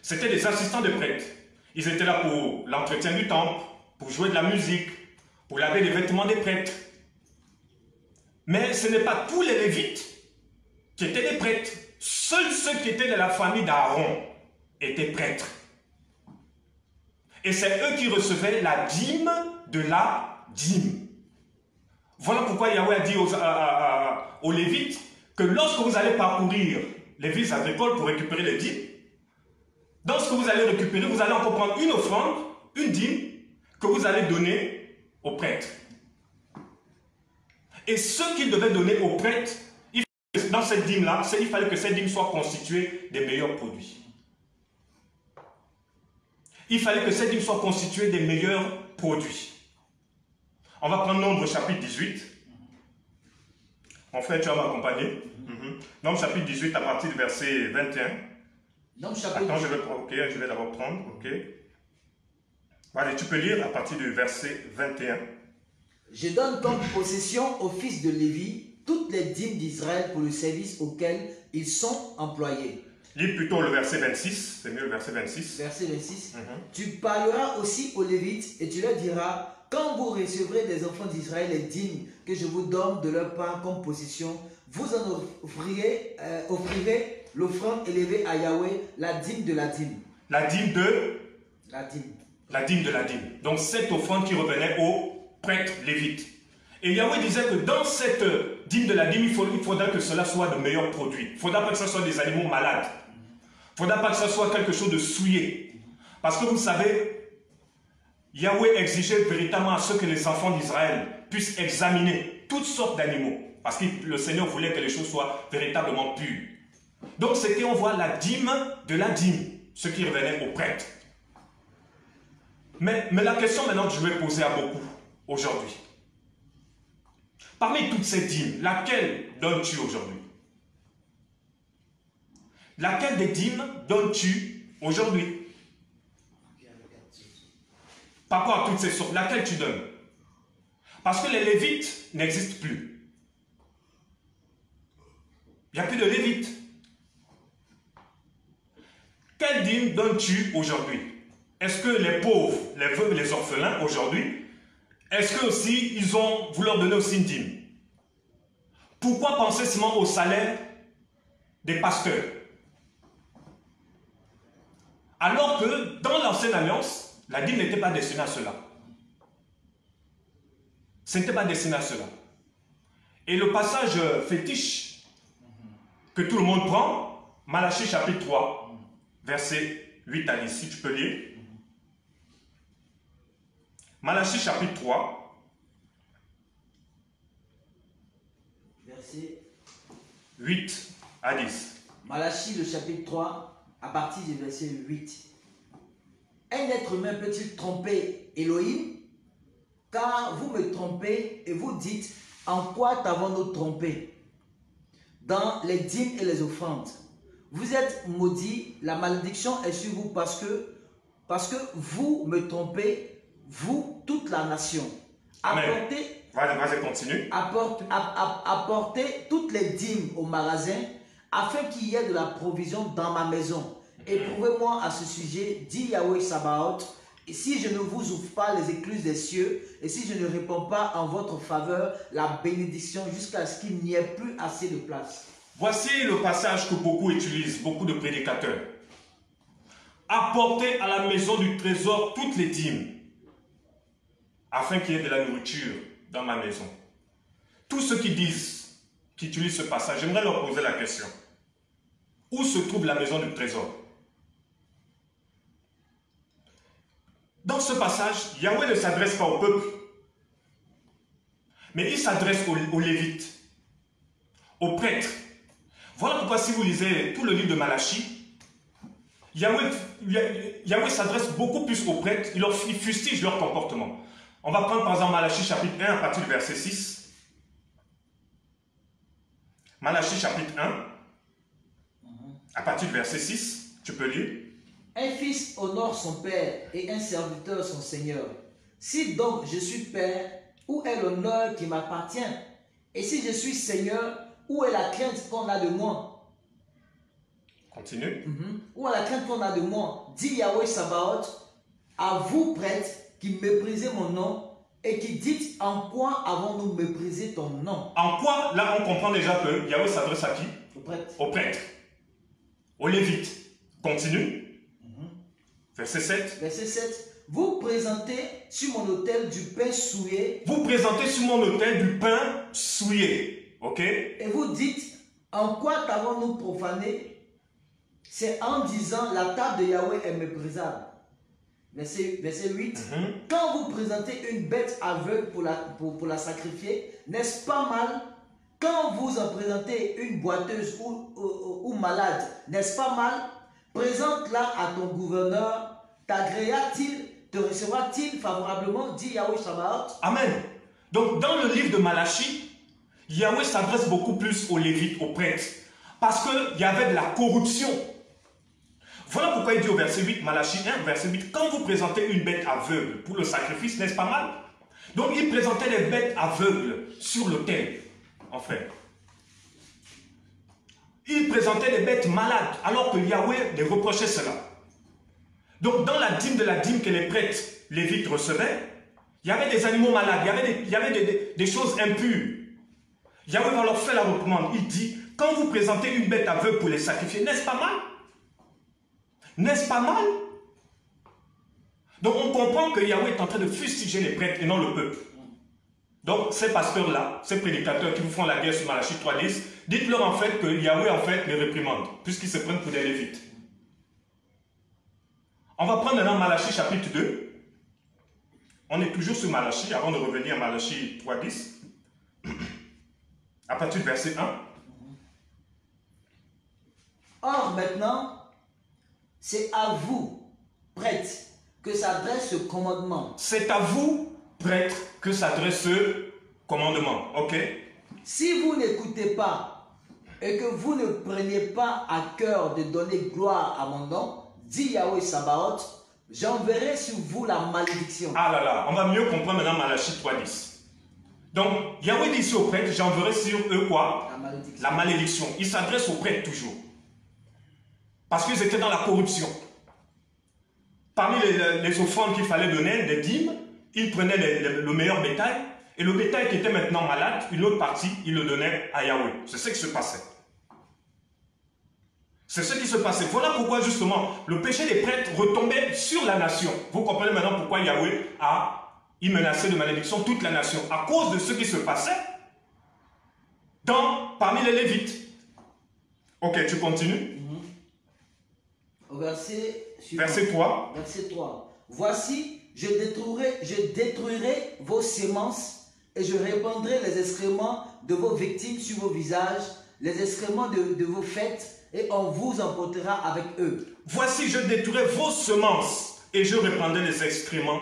C'était des assistants des prêtres. Ils étaient là pour l'entretien du temple, pour jouer de la musique, pour laver les vêtements des prêtres. Mais ce n'est pas tous les Lévites qui étaient des prêtres. Seuls ceux qui étaient de la famille d'Aaron étaient prêtres. Et c'est eux qui recevaient la dîme de la dîme. Voilà pourquoi Yahweh a dit aux Lévites que lorsque vous allez parcourir les villes agricoles pour récupérer les dîmes, dans ce que vous allez récupérer, vous allez encore prendre une offrande, une dîme, que vous allez donner aux prêtres. Et ce qu'ils devaient donner aux prêtres, dans cette dîme-là, il fallait que cette dîme soit constituée des meilleurs produits. Il fallait que cette dîme soit constituée des meilleurs produits. On va prendre Nombre chapitre 18. Mon frère, tu vas m'accompagner. Nombre chapitre 18 à partir du verset 21. Attends, je vais d'abord prendre. Ok. Allez, tu peux lire à partir du verset 21. Je donne comme possession aux fils de Lévi toutes les dîmes d'Israël pour le service auquel ils sont employés. Lis plutôt le verset 26. C'est mieux le verset 26. Verset 26. Tu parleras aussi aux Lévites et tu leur diras, quand vous recevrez des enfants d'Israël les dîmes que je vous donne de leur part comme possession, vous en offrirez l'offrande élevée à Yahweh, la dîme de la dîme. La dîme de la dîme. La dîme de la dîme. Donc cette offrande qui revenait aux prêtres lévites. Et Yahweh disait que dans cette dîme de la dîme, il faudra que cela soit de meilleurs produits. Il ne faudra pas que ce soit des animaux malades. Il ne faudra pas que ce soit quelque chose de souillé. Parce que vous savez, Yahweh exigeait véritablement à ce que les enfants d'Israël puissent examiner toutes sortes d'animaux. Parce que le Seigneur voulait que les choses soient véritablement pures. Donc c'était, on voit, la dîme de la dîme, ce qui revenait aux prêtres. Mais la question maintenant que je vais poser à beaucoup aujourd'hui. Parmi toutes ces dîmes, laquelle donnes-tu aujourd'hui? Laquelle des dîmes donnes-tu aujourd'hui? Par rapport à toutes ces sortes, laquelle tu donnes? Parce que les Lévites n'existent plus. Il n'y a plus de Lévites. Quelle dîme donnes-tu aujourd'hui? Est-ce que les pauvres, les veuves, les orphelins aujourd'hui, est-ce que aussi vous leur donnez aussi une dîme? Pourquoi penser seulement au salaire des pasteurs? Alors que dans l'ancienne alliance, la dîme n'était pas destinée à cela. Ce n'était pas destiné à cela. Et le passage fétiche que tout le monde prend, Malachie chapitre 3, verset 8 à 10, si tu peux lire. Malachie chapitre 3, verset 8 à 10. Malachie le chapitre 3, à partir du verset 8. Un être humain peut-il tromper Elohim? Car vous me trompez et vous dites, en quoi t'avons-nous trompé? Dans les dîmes et les offrandes. vous êtes maudits, la malédiction est sur vous parce que vous me trompez, vous, toute la nation. Apportez, vas-y, continue. Apportez toutes les dîmes au magasin afin qu'il y ait de la provision dans ma maison. Éprouvez-moi à ce sujet, dit Yahweh Sabaoth, et si je ne vous ouvre pas les écluses des cieux, et si je ne réponds pas en votre faveur la bénédiction jusqu'à ce qu'il n'y ait plus assez de place. Voici le passage que beaucoup utilisent, beaucoup de prédicateurs. Apportez à la maison du trésor toutes les dîmes, afin qu'il y ait de la nourriture dans ma maison. Tous ceux qui disent, qui utilisent ce passage, j'aimerais leur poser la question. Où se trouve la maison du trésor? Dans ce passage, Yahweh ne s'adresse pas au peuple, mais il s'adresse aux Lévites, aux prêtres. Voilà pourquoi si vous lisez tout le livre de Malachie, Yahweh s'adresse beaucoup plus aux prêtres, il fustige leur comportement. On va prendre par exemple Malachie chapitre 1 à partir du verset 6. Malachie chapitre 1, à partir du verset 6, tu peux lire. Un fils honore son père et un serviteur son seigneur. Si donc je suis père, où est l'honneur qui m'appartient? Et si je suis seigneur, où est la crainte qu'on a de moi? Continue. Où est la crainte qu'on a de moi? Dit Yahweh Sabaoth, à vous prêtres qui méprisez mon nom et qui dites en quoi avons-nous méprisé ton nom? En quoi, là on comprend déjà que Yahweh s'adresse à qui? Aux prêtres. Aux prêtres, aux Lévites. Continue. Verset 7. Verset 7. Vous présentez sur mon autel du pain souillé. Vous présentez sur mon autel du pain souillé. Ok? Et vous dites, en quoi t'avons-nous profané? C'est en disant, la table de Yahweh est méprisable. Verset 8. Quand vous présentez une bête aveugle pour la sacrifier, n'est-ce pas mal? Quand vous en présentez une boiteuse ou malade, n'est-ce pas mal? Présente-la à ton gouverneur, te recevra-t-il favorablement, dit Yahweh Sabaoth. Amen. Donc dans le livre de Malachie, Yahweh s'adresse beaucoup plus aux Lévites, aux prêtres, parce qu'il y avait de la corruption. Voilà pourquoi il dit au verset 8, Malachie 1, verset 8, quand vous présentez une bête aveugle pour le sacrifice, n'est-ce pas mal? Donc il présentait les bêtes aveugles sur l'autel, en fait. Il présentait des bêtes malades, alors que Yahweh les reprochait cela. Donc dans la dîme de la dîme que les prêtres lévites recevaient, il y avait des animaux malades, il y avait des choses impures. Yahweh va leur faire la reprimande. Il dit, quand vous présentez une bête aveugle pour les sacrifier, n'est-ce pas mal? N'est-ce pas mal? Donc on comprend que Yahweh est en train de fustiger les prêtres et non le peuple. Donc ces pasteurs-là, ces prédicateurs qui vous font la guerre sur Malachie 3.10, dites-leur en fait que Yahweh en fait les réprimande, puisqu'ils se prennent pour des lévites. On va prendre maintenant Malachie chapitre 2. On est toujours sur Malachie, avant de revenir à Malachie 3.10. À partir du verset 1. Or maintenant, c'est à vous, prêtres, que s'adresse ce commandement. C'est à vous, prêtres, que s'adresse ce commandement. Ok? Si vous n'écoutez pas et que vous ne preniez pas à cœur de donner gloire à mon nom, dit Yahweh Sabaoth, j'enverrai sur vous la malédiction. Ah là là, on va mieux comprendre maintenant Malachie 3.10. Donc, Yahweh dit ici aux prêtres, j'enverrai sur eux quoi? La malédiction. La malédiction. Il s'adresse aux prêtres toujours. Parce qu'ils étaient dans la corruption. Parmi les offrandes qu'il fallait donner, les dîmes, ils prenaient le meilleur bétail, et le bétail qui était maintenant malade, une autre partie, ils le donnaient à Yahweh. C'est ce qui se passait. C'est ce qui se passait. Voilà pourquoi justement le péché des prêtres retombait sur la nation. Vous comprenez maintenant pourquoi Yahweh il menaçait de malédiction toute la nation. À cause de ce qui se passait parmi les Lévites. Ok, tu continues. Au verset suivant. Verset 3. Verset 3. Voici, je détruirai vos semences et je répandrai les excréments de vos victimes sur vos visages, les excréments de vos fêtes, et on vous emportera avec eux. Voici, je détruirai vos semences et je répandrai les excréments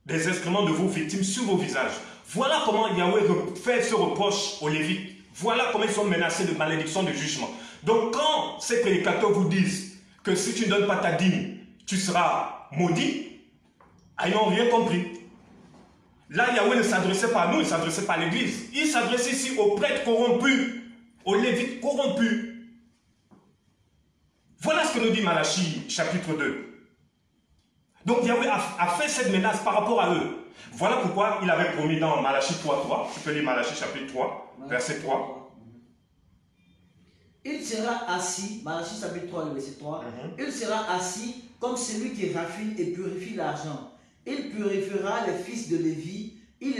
de vos victimes sur vos visages. Voilà comment Yahweh fait ce reproche aux Lévites. Voilà comment ils sont menacés de malédiction, de jugement. Donc quand ces prédicateurs vous disent que si tu ne donnes pas ta dîme, tu seras maudit, ils n'ont rien compris. Là, Yahweh ne s'adressait pas à nous, il ne s'adressait pas à l'église. Il s'adressait ici aux prêtres corrompus, aux lévites corrompus. Voilà ce que nous dit Malachie, chapitre 2. Donc Yahweh a fait cette menace par rapport à eux. Voilà pourquoi il avait promis dans Malachie 3.3, tu peux lire Malachie chapitre 3, verset 3. Il sera assis, Malachie chapitre 3, le verset 3, il sera assis comme celui qui raffine et purifie l'argent. Il purifiera les fils de Lévi, il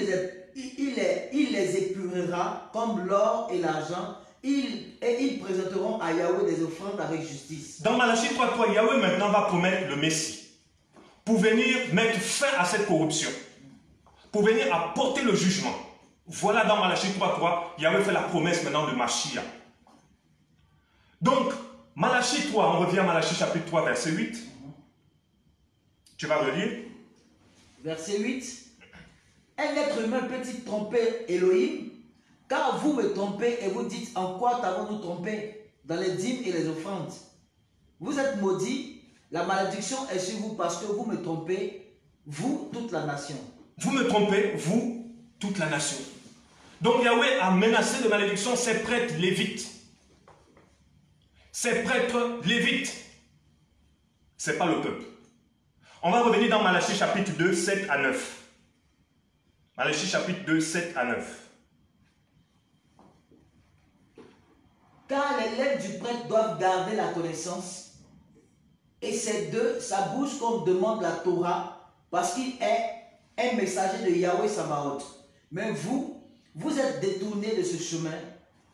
les épurera comme l'or et l'argent, et ils présenteront à Yahweh des offrandes avec justice. Dans Malachie 3.3, Yahweh maintenant va promettre le Messie pour venir mettre fin à cette corruption, pour venir apporter le jugement. Voilà dans Malachie 3.3, Yahweh fait la promesse maintenant de Mashiach. Donc, Malachie 3, on revient à Malachie chapitre 3, verset 8. Tu vas relire. Verset 8. Un être humain peut-il tromper Elohim? Car vous me trompez et vous dites, en quoi t'avons-nous trompé? Dans les dîmes et les offrandes. Vous êtes maudits, la malédiction est sur vous parce que vous me trompez, vous, toute la nation. Vous me trompez, vous, toute la nation. Donc Yahweh a menacé de malédiction ses prêtres lévites. Ces prêtres lévites, ce n'est pas le peuple. On va revenir dans Malachie chapitre 2, 7 à 9. Malachie chapitre 2, 7 à 9. Car les lèvres du prêtre doivent garder la connaissance, et c'est de sa bouche qu'on demande la Torah, parce qu'il est un messager de Yahweh Sabaoth. Mais vous êtes détournés de ce chemin,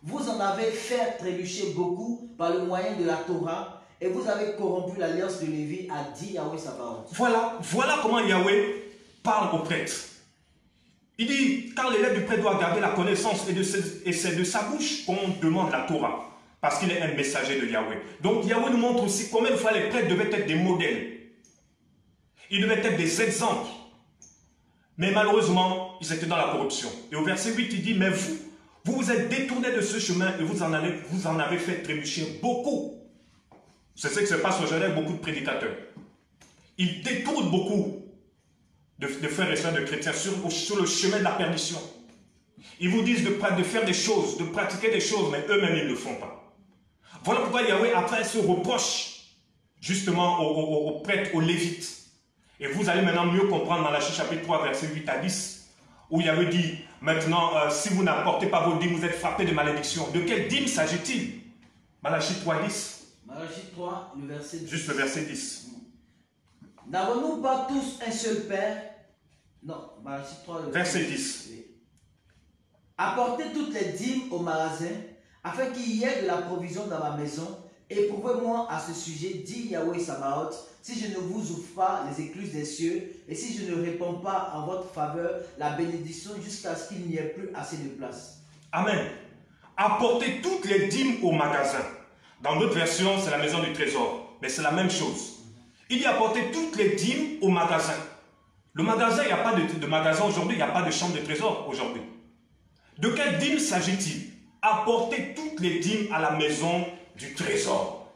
vous en avez fait trébucher beaucoup par le moyen de la Torah, et vous avez corrompu l'alliance de Lévi, a dit Yahweh Sabaoth. Voilà comment Yahweh parle aux prêtres. Il dit, car les lèvres du prêtre doivent garder la connaissance, et c'est de sa bouche qu'on demande la Torah, parce qu'il est un messager de Yahweh. Donc Yahweh nous montre aussi combien de fois les prêtres devaient être des modèles. Ils devaient être des exemples. Mais malheureusement, ils étaient dans la corruption. Et au verset 8, il dit, mais vous vous êtes détournés de ce chemin et vous en avez fait trébucher beaucoup. C'est ce qui se passe aujourd'hui avec beaucoup de prédicateurs. Ils détournent beaucoup de frères et sœurs de chrétiens sur le chemin de la perdition. Ils vous disent de faire des choses, de pratiquer des choses, mais eux-mêmes, ils ne le font pas. Voilà pourquoi Yahweh, après, se reproche justement aux prêtres, aux lévites. Et vous allez maintenant mieux comprendre Malachie chapitre 3, verset 8 à 10, où Yahweh dit, maintenant, si vous n'apportez pas vos dîmes, vous êtes frappés de malédiction. De quelle dîme s'agit-il? Malachie 3, 10. Malachie 3, le verset 10. Juste le verset 10. N'avons-nous pas tous un seul Père? Non, Malachie 3, le verset 10. Oui. Apportez toutes les dîmes au magasin, afin qu'il y ait de la provision dans ma maison. Éprouvez-moi à ce sujet, dit Yahweh Sabaoth, si je ne vous ouvre pas les écluses des cieux, et si je ne réponds pas en votre faveur la bénédiction jusqu'à ce qu'il n'y ait plus assez de place. Amen. Apportez toutes les dîmes au magasin. Dans d'autres versions, c'est la maison du trésor. Mais c'est la même chose. Il dit apporter toutes les dîmes au magasin. Le magasin, il n'y a pas de magasin aujourd'hui, il n'y a pas de chambre de trésor aujourd'hui. De quelle dîme s'agit-il? Apporter toutes les dîmes à la maison du trésor.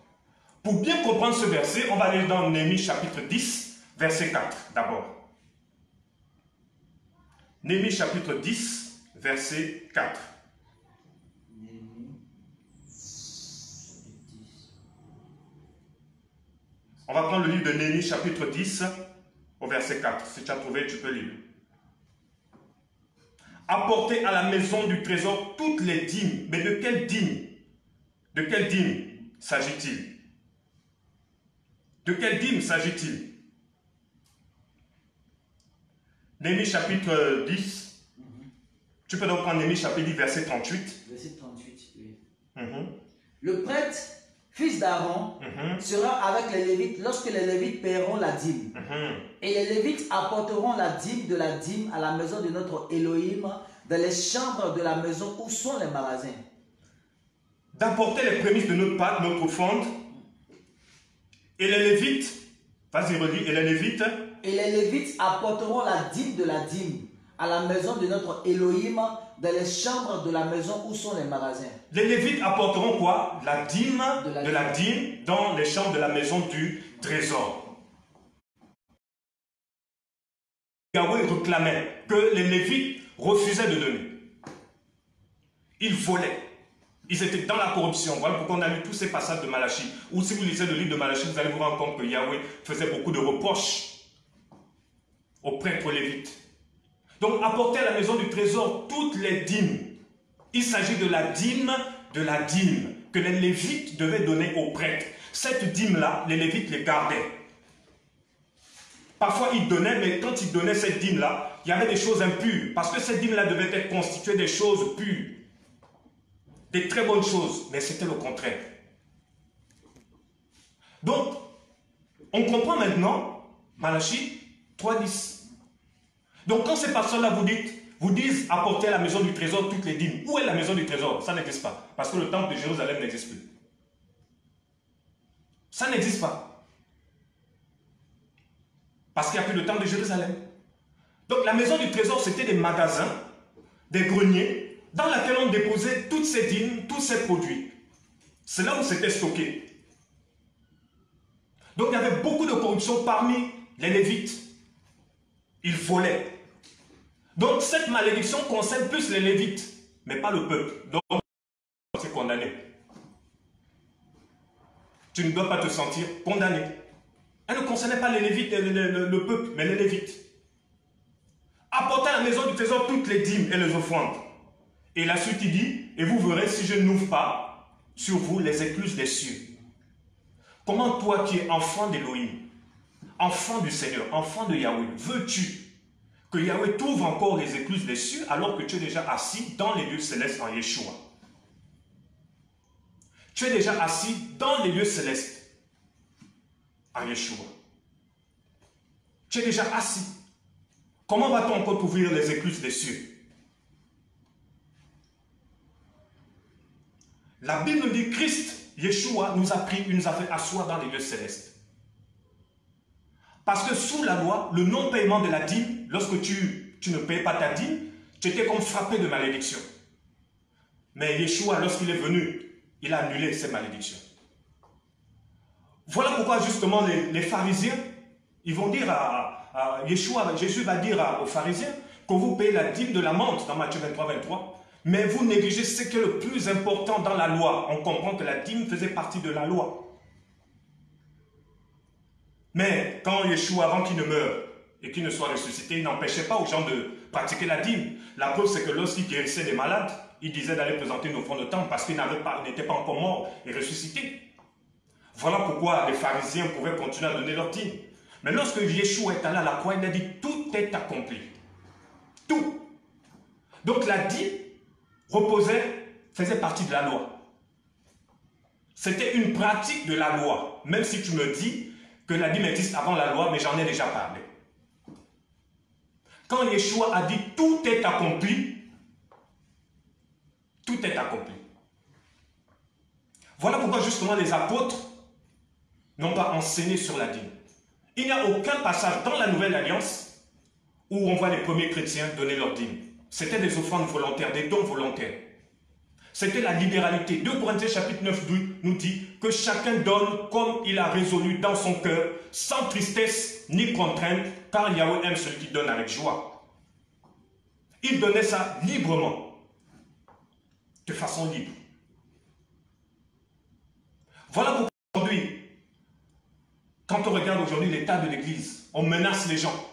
Pour bien comprendre ce verset, on va aller dans Néhémie chapitre 10, verset 4 d'abord. Néhémie chapitre 10, verset 4. On va prendre le livre de Néhémie chapitre 10 au verset 4. Si tu as trouvé, tu peux lire. Apportez à la maison du trésor toutes les dîmes. Mais de quelle dîme? De quelle dîme s'agit-il? De quelle dîme s'agit-il? Néhémie chapitre 10. Tu peux donc prendre Néhémie chapitre 10, verset 38. Verset 38, oui. Le prêtre, fils d'Aaron, sera avec les Lévites lorsque les Lévites paieront la dîme. Et les Lévites apporteront la dîme à la maison de notre Elohim, dans les chambres de la maison où sont les magasins. D'apporter les prémices de notre pâte, notre offrande. Et les Lévites, vas-y redis, et les Lévites. Et les Lévites apporteront la dîme de la dîme à la maison de notre Elohim, dans les chambres de la maison où sont les magasins. Les Lévites apporteront quoi? La dîme, de la dîme dans les chambres de la maison du trésor. Yahweh réclamait que les Lévites refusaient de donner. Ils volaient. Ils étaient dans la corruption. Voilà pourquoi on a lu tous ces passages de Malachie. Ou si vous lisez le livre de Malachie, vous allez vous rendre compte que Yahweh faisait beaucoup de reproches aux prêtres lévites. Donc, apporter à la maison du trésor toutes les dîmes. Il s'agit de la dîme que les Lévites devaient donner aux prêtres. Cette dîme-là, les Lévites les gardaient. Parfois, ils donnaient, mais quand ils donnaient cette dîme-là, il y avait des choses impures. Parce que cette dîme-là devait être constituée des choses pures. Des très bonnes choses, mais c'était le contraire. Donc, on comprend maintenant, Malachie 3.10. Donc, quand ces pasteurs-là vous disent apporter à la maison du trésor toutes les dîmes. Où est la maison du trésor? Ça n'existe pas. Parce que le temple de Jérusalem n'existe plus. Ça n'existe pas. Parce qu'il n'y a plus le temple de Jérusalem. Donc, la maison du trésor, c'était des magasins, des greniers, dans lesquels on déposait toutes ces dîmes, tous ces produits. C'est là où c'était stocké. Donc, il y avait beaucoup de corruption parmi les Lévites. Ils volaient. Donc, cette malédiction concerne plus les Lévites, mais pas le peuple. Donc, c'est condamné. Tu ne dois pas te sentir condamné. Elle ne concernait pas les Lévites, le peuple, mais les Lévites. Apportez à la maison du trésor toutes les dîmes et les offrandes. Et la suite, il dit, et vous verrez si je n'ouvre pas sur vous les écluses des cieux. Comment toi qui es enfant d'Élohim, enfant du Seigneur, enfant de Yahweh, veux-tu que Yahweh t'ouvre encore les écluses des cieux alors que tu es déjà assis dans les lieux célestes en Yeshua? Tu es déjà assis dans les lieux célestes en Yeshua. Tu es déjà assis. Comment va-t-on encore t'ouvrir les écluses des cieux? La Bible nous dit Christ, Yeshua, nous a pris, il nous a fait asseoir dans les lieux célestes. Parce que sous la loi, le non-paiement de la dîme, lorsque tu ne payais pas ta dîme, tu étais comme frappé de malédiction. Mais Yeshua, lorsqu'il est venu, il a annulé ces malédictions. Voilà pourquoi justement les pharisiens, ils vont dire Yeshua, Jésus va dire aux pharisiens que vous payez la dîme de la menthe dans Matthieu 23, mais vous négligez ce qui est le plus important dans la loi. On comprend que la dîme faisait partie de la loi. Mais quand Yeshua, avant qu'il ne meure et qu'il ne soit ressuscité, il n'empêchait pas aux gens de pratiquer la dîme. La preuve, c'est que lorsqu'il guérissait des malades, il disait d'aller présenter une offrande de temple parce qu'il n'était pas encore mort et ressuscité. Voilà pourquoi les pharisiens pouvaient continuer à donner leur dîme. Mais lorsque Yeshua est allé à la croix, il a dit tout est accompli. Tout. Donc la dîme faisait partie de la loi. C'était une pratique de la loi. Même si tu me dis que la dîme existe avant la loi, mais j'en ai déjà parlé. Quand Yeshua a dit tout est accompli, tout est accompli. Voilà pourquoi justement les apôtres n'ont pas enseigné sur la dîme. Il n'y a aucun passage dans la Nouvelle Alliance où on voit les premiers chrétiens donner leur dîme. C'était des offrandes volontaires, des dons volontaires. C'était la libéralité. 2 Corinthiens chapitre 9 nous dit que chacun donne comme il a résolu dans son cœur, sans tristesse ni contrainte, car Yahweh aime celui qui donne avec joie. Il donnait ça librement, de façon libre. Voilà pourquoi aujourd'hui, quand on regarde aujourd'hui l'état de l'Église, on menace les gens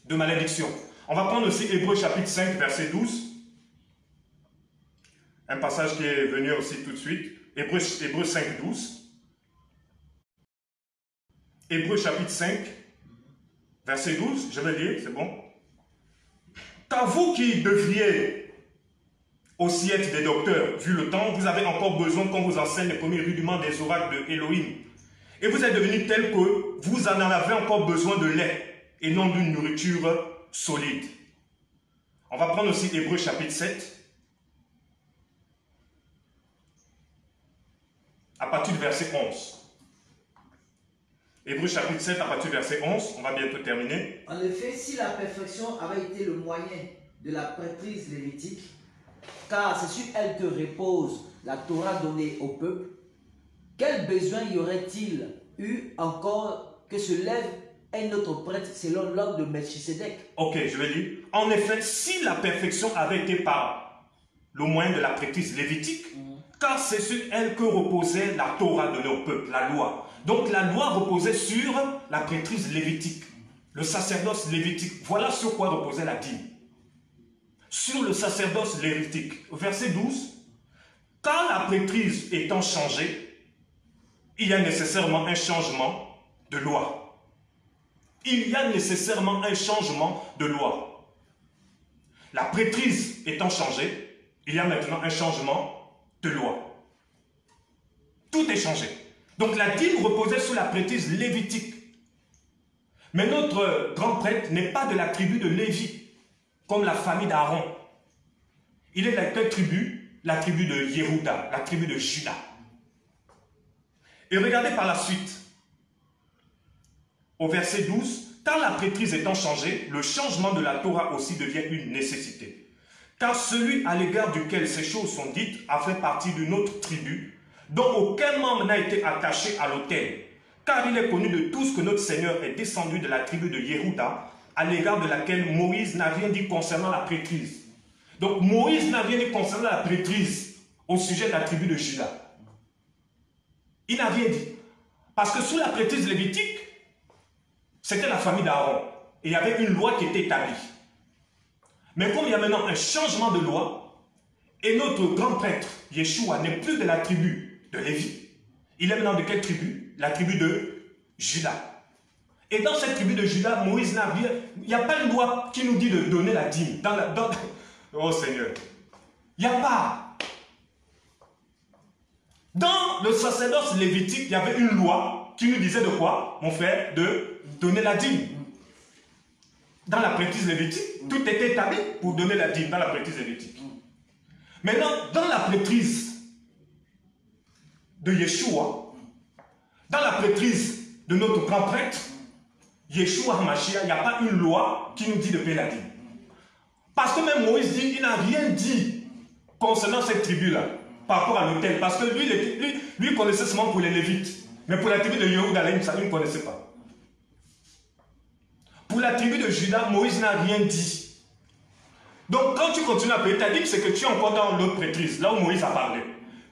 de malédiction. On va prendre aussi Hébreux chapitre 5, verset 12. Un passage qui est venu aussi tout de suite. Hébreux 5, 12. Hébreux chapitre 5, verset 12. Je vais lire, c'est bon. Car vous qui devriez aussi être des docteurs, vu le temps, vous avez encore besoin qu'on vous enseigne les premiers rudiments des oracles de Elohim. Et vous êtes devenus tels que vous en avez encore besoin de lait et non d'une nourriture solide. On va prendre aussi Hébreux chapitre 7. À partir du verset 11. Hébreux chapitre 7 à partir du verset 11, on va bientôt terminer. En effet, si la perfection avait été le moyen de la prêtrise lévitique, car c'est sur elle que repose la Torah donnée au peuple, quel besoin y aurait-il eu encore que se lève un autre prêtre selon l'ordre de Melchisédek? Ok, je vais dire. En effet, si la perfection avait été par le moyen de la prêtrise lévitique, car c'est sur elle que reposait la Torah donnée au peuple, la loi. Donc la loi reposait sur la prêtrise lévitique, le sacerdoce lévitique. Voilà sur quoi reposait la dîme. Sur le sacerdoce lévitique. Verset 12. Quand la prêtrise étant changée, il y a nécessairement un changement de loi. Il y a nécessairement un changement de loi. La prêtrise étant changée, il y a maintenant un changement de loi. Tout est changé. Donc la dîme reposait sous la prêtrise lévitique. Mais notre grand prêtre n'est pas de la tribu de Lévi, comme la famille d'Aaron. Il est de quelle tribu? La tribu de Yehuda, la tribu de Juda. Et regardez par la suite, au verset 12, car la prêtrise étant changée, le changement de la Torah aussi devient une nécessité. Car celui à l'égard duquel ces choses sont dites a fait partie d'une autre tribu, dont aucun membre n'a été attaché à l'autel. Car il est connu de tous que notre Seigneur est descendu de la tribu de Yehuda, à l'égard de laquelle Moïse n'a rien dit concernant la prêtrise. Donc Moïse n'a rien dit concernant la prêtrise au sujet de la tribu de Juda. Il n'a rien dit. Parce que sous la prêtrise lévitique, c'était la famille d'Aaron. Et il y avait une loi qui était établie. Mais comme il y a maintenant un changement de loi, et notre grand prêtre, Yeshua, n'est plus de la tribu de Lévi, il est maintenant de quelle tribu? La tribu de Juda. Et dans cette tribu de Juda, Moïse n'a rien... Il n'y a pas une loi qui nous dit de donner la dîme. Oh Seigneur. Il n'y a pas. Dans le sacerdoce lévitique, il y avait une loi qui nous disait de quoi, mon frère? De donner la dîme. Dans la prêtrise lévitique, tout était établi pour donner la dîme dans la prêtrise lévitique. Maintenant, dans la prêtrise de Yeshua, dans la prêtrise de notre grand prêtre, Yeshua HaMashiach, il n'y a pas une loi qui nous dit de payer la dîme. Parce que même Moïse dit, il n'a rien dit concernant cette tribu-là, par rapport à l'autel. Parce que lui connaissait seulement pour les Lévites. Mais pour la tribu de Yehuda, il ne connaissait pas. Pour la tribu de Juda, Moïse n'a rien dit. Donc quand tu continues à payer ta dîme, c'est que tu es encore dans l'autre prêtrise, là où Moïse a parlé.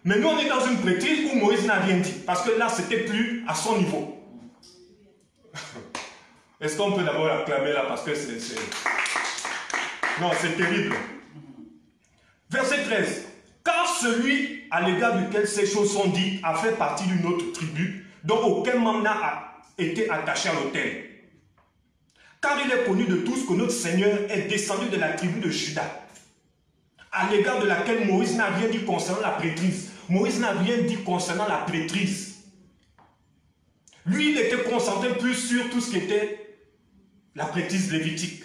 Mais nous, on est dans une prêtrise où Moïse n'a rien dit. Parce que là, c'était plus à son niveau. Est-ce qu'on peut d'abord acclamer là? Parce que c'est... Non, c'est terrible. Verset 13. Car celui à l'égard duquel ces choses sont dites a fait partie d'une autre tribu, dont aucun membre n'a été attaché à l'autel. Car il est connu de tous que notre Seigneur est descendu de la tribu de Juda, à l'égard de laquelle Moïse n'a rien dit concernant la prêtrise. Moïse n'a rien dit concernant la prêtrise. Lui, il était concentré plus sur tout ce qui était la prêtrise lévitique.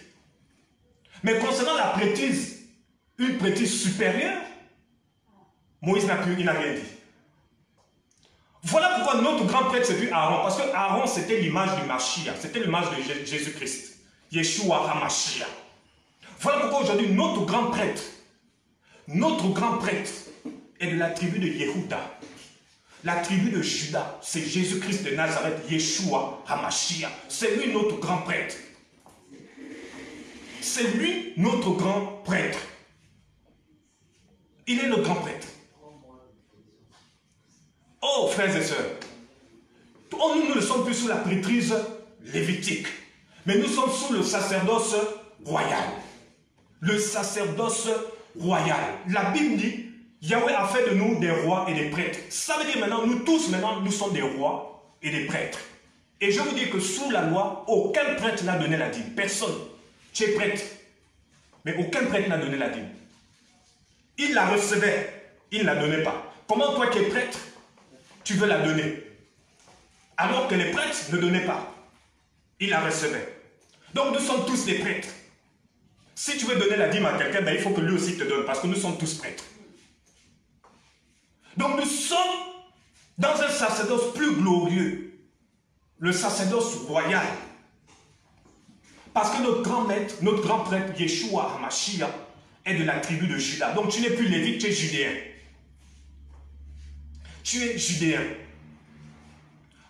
Mais concernant la prêtrise, une prêtrise supérieure, Moïse n'a rien dit. Voilà pourquoi notre grand prêtre, c'est plus Aaron. Parce que Aaron, c'était l'image du Mashiach. C'était l'image de Jésus-Christ. Yeshua HaMashiach. Voilà pourquoi aujourd'hui, notre grand prêtre est de la tribu de Yehuda. La tribu de Juda, c'est Jésus-Christ de Nazareth, Yeshua HaMashiach. C'est lui notre grand prêtre. C'est lui notre grand prêtre. Il est le grand prêtre. Oh, frères et sœurs, nous ne sommes plus sous la prêtrise lévitique, mais nous sommes sous le sacerdoce royal. Le sacerdoce royal. La Bible dit, Yahweh a fait de nous des rois et des prêtres. Ça veut dire maintenant, nous tous, nous sommes des rois et des prêtres. Et je vous dis que sous la loi, aucun prêtre n'a donné la dîme. Personne. Tu es prêtre. Mais aucun prêtre n'a donné la dîme. Il la recevait. Il ne la donnait pas. Comment toi qui es prêtre, tu veux la donner? Alors que les prêtres ne donnaient pas. Ils la recevaient. Donc nous sommes tous des prêtres. Si tu veux donner la dîme à quelqu'un, il faut que lui aussi te donne. Parce que nous sommes tous prêtres. Donc nous sommes dans un sacerdoce plus glorieux. le sacerdoce royal. Parce que notre grand maître, notre grand prêtre, Yeshua HaMashiach, est de la tribu de Juda. Donc tu n'es plus lévite, tu es judéen. Tu es judéen.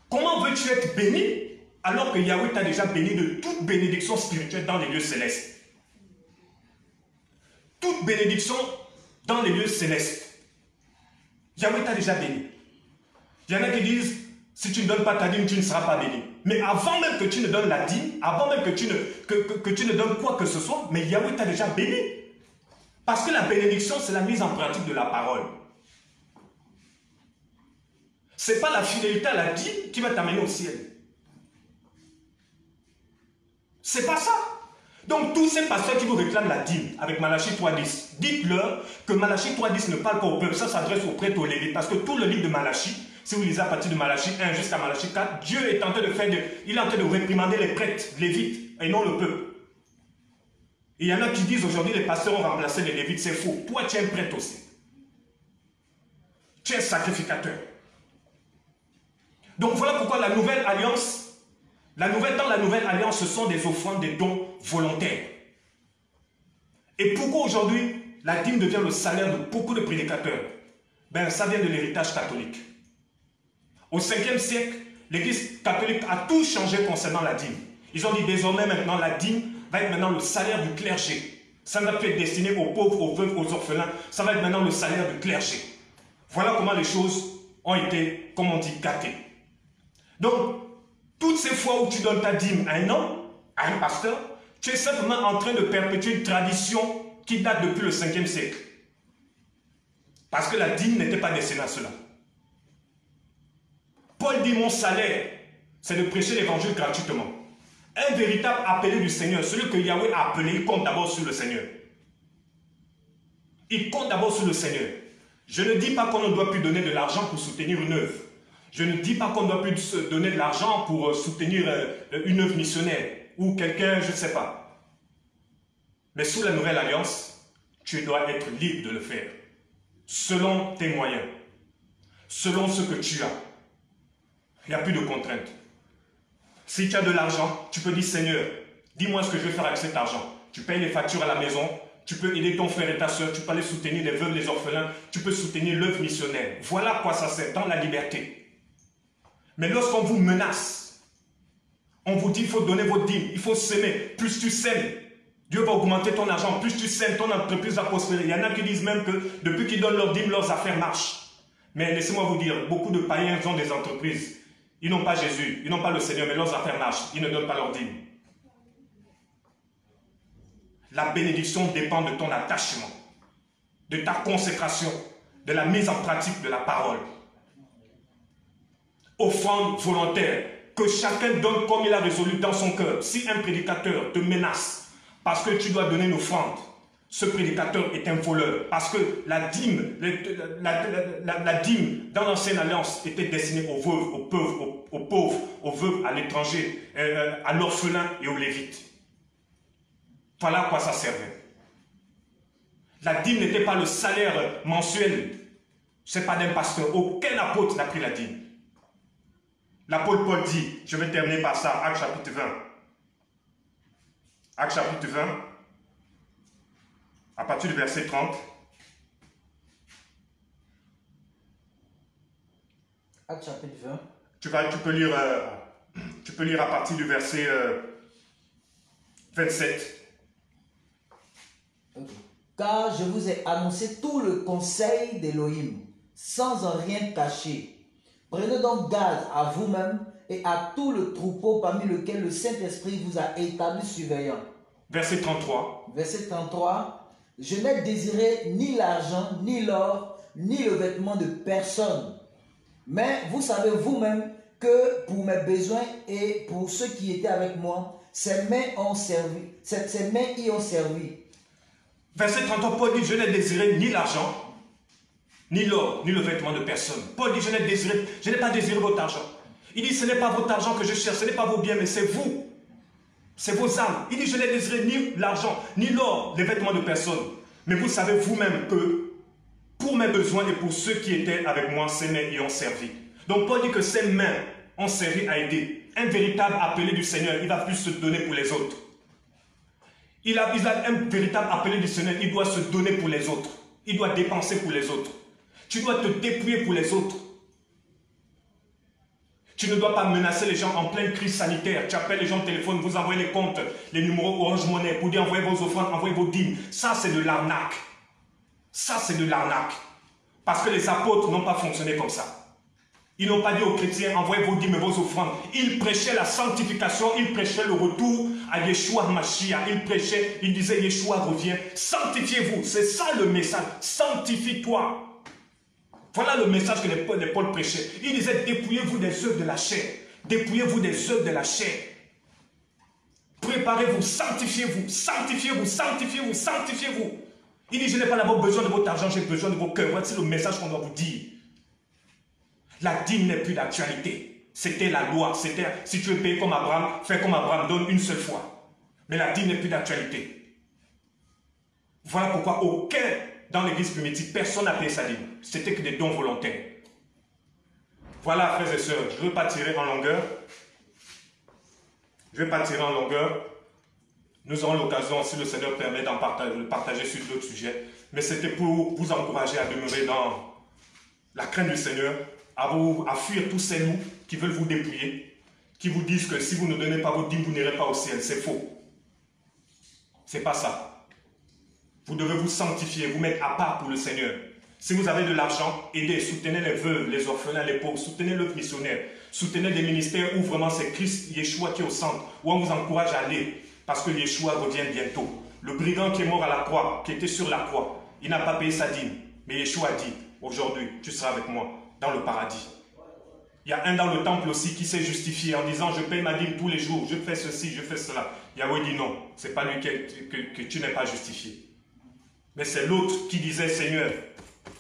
Comment veux-tu être béni alors que Yahweh t'a déjà béni de toute bénédiction spirituelle dans les lieux célestes? Toute bénédiction dans les lieux célestes. Yahweh t'a déjà béni. Il y en a qui disent, si tu ne donnes pas ta dîme, tu ne seras pas béni. Mais avant même que tu ne donnes la dîme, avant même que tu ne donnes quoi que ce soit, mais Yahweh t'a déjà béni. Parce que la bénédiction, c'est la mise en pratique de la parole. Ce n'est pas la fidélité à la dîme qui va t'amener au ciel. C'est pas ça. Donc tous ces pasteurs qui vous réclament la dîme avec Malachie 3.10, dites-leur que Malachie 3.10 ne parle pas au peuple, ça s'adresse aux prêtres, aux lévites, parce que tout le livre de Malachie, si vous lisez à partir de Malachie 1 jusqu'à Malachie 4, Dieu est en train il est en train de réprimander les prêtres, lévites, et non le peuple. Et il y en a qui disent aujourd'hui les pasteurs ont remplacé les lévites, c'est faux. Toi tu es un prêtre aussi. Tu es un sacrificateur. Donc voilà pourquoi la nouvelle alliance, dans la nouvelle alliance, ce sont des offrandes, des dons volontaires. Et pourquoi aujourd'hui la dîme devient le salaire de beaucoup de prédicateurs? Ben ça vient de l'héritage catholique. Au 5e siècle, l'église catholique a tout changé concernant la dîme. Ils ont dit désormais maintenant la dîme va être maintenant le salaire du clergé. Ça ne va plus être destiné aux pauvres, aux veuves, aux orphelins. Ça va être maintenant le salaire du clergé. Voilà comment les choses ont été, comme on dit, gâtées. Donc, toutes ces fois où tu donnes ta dîme à un homme, à un pasteur, tu es simplement en train de perpétuer une tradition qui date depuis le 5e siècle. Parce que la dîme n'était pas destinée à cela. Paul dit, mon salaire, c'est de prêcher l'évangile gratuitement. Un véritable appelé du Seigneur, celui que Yahweh a appelé, il compte d'abord sur le Seigneur. Il compte d'abord sur le Seigneur. Je ne dis pas qu'on ne doit plus donner de l'argent pour soutenir une œuvre. Je ne dis pas qu'on ne doit plus donner de l'argent pour soutenir une œuvre missionnaire ou quelqu'un, je ne sais pas. Mais sous la nouvelle alliance, tu dois être libre de le faire. Selon tes moyens. Selon ce que tu as. Il n'y a plus de contraintes. Si tu as de l'argent, tu peux dire Seigneur, dis-moi ce que je vais faire avec cet argent. Tu payes les factures à la maison, tu peux aider ton frère et ta soeur, tu peux aller soutenir les veuves, les orphelins, tu peux soutenir l'œuvre missionnaire. Voilà à quoi ça sert, dans la liberté. Mais lorsqu'on vous menace, on vous dit il faut donner votre dîme, il faut s'aimer. Plus tu sèmes, Dieu va augmenter ton argent. Plus tu sèmes, ton entreprise va prospérer. Il y en a qui disent même que depuis qu'ils donnent leur dîme, leurs affaires marchent. Mais laissez-moi vous dire, beaucoup de païens ont des entreprises. Ils n'ont pas Jésus, ils n'ont pas le Seigneur, mais leurs affaires marchent. Ils ne donnent pas leur dîme. La bénédiction dépend de ton attachement, de ta consécration, de la mise en pratique de la parole. Offrande volontaire, que chacun donne comme il a résolu dans son cœur. Si un prédicateur te menace parce que tu dois donner une offrande, ce prédicateur est un voleur. Parce que la dîme, la dîme dans l'ancienne alliance était destinée aux veuves, aux pauvres, aux veuves, à l'étranger, à l'orphelin et aux lévites. Voilà à quoi ça servait. La dîme n'était pas le salaire mensuel. Ce n'est pas d'un pasteur. Aucun apôtre n'a pris la dîme. L'apôtre Paul dit, je vais terminer par ça, Actes chapitre 20. Actes chapitre 20, à partir du verset 30. Actes chapitre 20. Tu peux lire à partir du verset 27. Okay. Car je vous ai annoncé tout le conseil d'Élohim, sans en rien cacher. Prenez donc garde à vous-même et à tout le troupeau parmi lequel le Saint-Esprit vous a établi surveillant. Verset 33. Verset 33. Je n'ai désiré ni l'argent, ni l'or, ni le vêtement de personne. Mais vous savez vous-même que pour mes besoins et pour ceux qui étaient avec moi, ces mains y ont servi. Verset 33, Paul dit, je n'ai désiré ni l'argent, ni l'or, ni le vêtement de personne. Paul dit, je n'ai pas désiré votre argent. Il dit, ce n'est pas votre argent que je cherche, ce n'est pas vos biens, mais c'est vous. C'est vos âmes. Il dit, je n'ai désiré ni l'argent, ni l'or, les vêtements de personne. Mais vous savez vous-même que pour mes besoins et pour ceux qui étaient avec moi, ces mains y ont servi. Donc Paul dit que ces mains ont servi à aider. un véritable appelé du Seigneur, il va plus se donner pour les autres. Il a un véritable appelé du Seigneur, il doit se donner pour les autres. Il doit dépenser pour les autres. Tu dois te dépouiller pour les autres. Tu ne dois pas menacer les gens en pleine crise sanitaire. Tu appelles les gens au téléphone, vous envoyez les comptes, les numéros Orange Money pour dire envoyez vos offrandes, envoyez vos dîmes. Ça, c'est de l'arnaque. Ça, c'est de l'arnaque. Parce que les apôtres n'ont pas fonctionné comme ça. Ils n'ont pas dit aux chrétiens, envoyez vos dîmes et vos offrandes. Ils prêchaient la sanctification, ils prêchaient le retour à Yeshua Mashiach. Ils prêchaient, ils disaient, Yeshua revient, sanctifiez-vous. C'est ça le message, sanctifie-toi. Voilà le message que les Paul prêchaient. Ils disaient, dépouillez-vous des œuvres de la chair. Dépouillez-vous des œuvres de la chair. Préparez-vous, sanctifiez-vous, sanctifiez-vous, sanctifiez-vous, sanctifiez-vous. Il dit, je n'ai pas d'abord besoin de votre argent, j'ai besoin de vos cœurs. Voici le message qu'on doit vous dire. La dîme n'est plus d'actualité. C'était la loi. C'était, si tu veux payer comme Abraham, fais comme Abraham, donne une seule fois. Mais la dîme n'est plus d'actualité. Voilà pourquoi dans l'église primitive, personne n'a payé sa dîme. C'était que des dons volontaires. Voilà, frères et sœurs, je ne veux pas tirer en longueur. Je ne vais pas tirer en longueur. Nous aurons l'occasion, si le Seigneur permet, d'en partager sur d'autres sujets. Mais c'était pour vous encourager à demeurer dans la crainte du Seigneur, à fuir tous ces loups qui veulent vous dépouiller, qui vous disent que si vous ne donnez pas vos dîmes, vous n'irez pas au ciel. C'est faux. C'est pas ça. Vous devez vous sanctifier, vous mettre à part pour le Seigneur. Si vous avez de l'argent, aidez, soutenez les veuves, les orphelins, les pauvres, soutenez l'œuvre missionnaire, soutenez des ministères où vraiment c'est Christ, Yeshua qui est au centre, où on vous encourage à aller, parce que Yeshua revient bientôt. Le brigand qui est mort à la croix, qui était sur la croix, il n'a pas payé sa dîme, mais Yeshua a dit, aujourd'hui, tu seras avec moi dans le paradis. Il y a un dans le temple aussi qui s'est justifié en disant, je paye ma dîme tous les jours, je fais ceci, je fais cela. Yahweh dit non, c'est pas lui que tu n'es pas justifié. Mais c'est l'autre qui disait, Seigneur,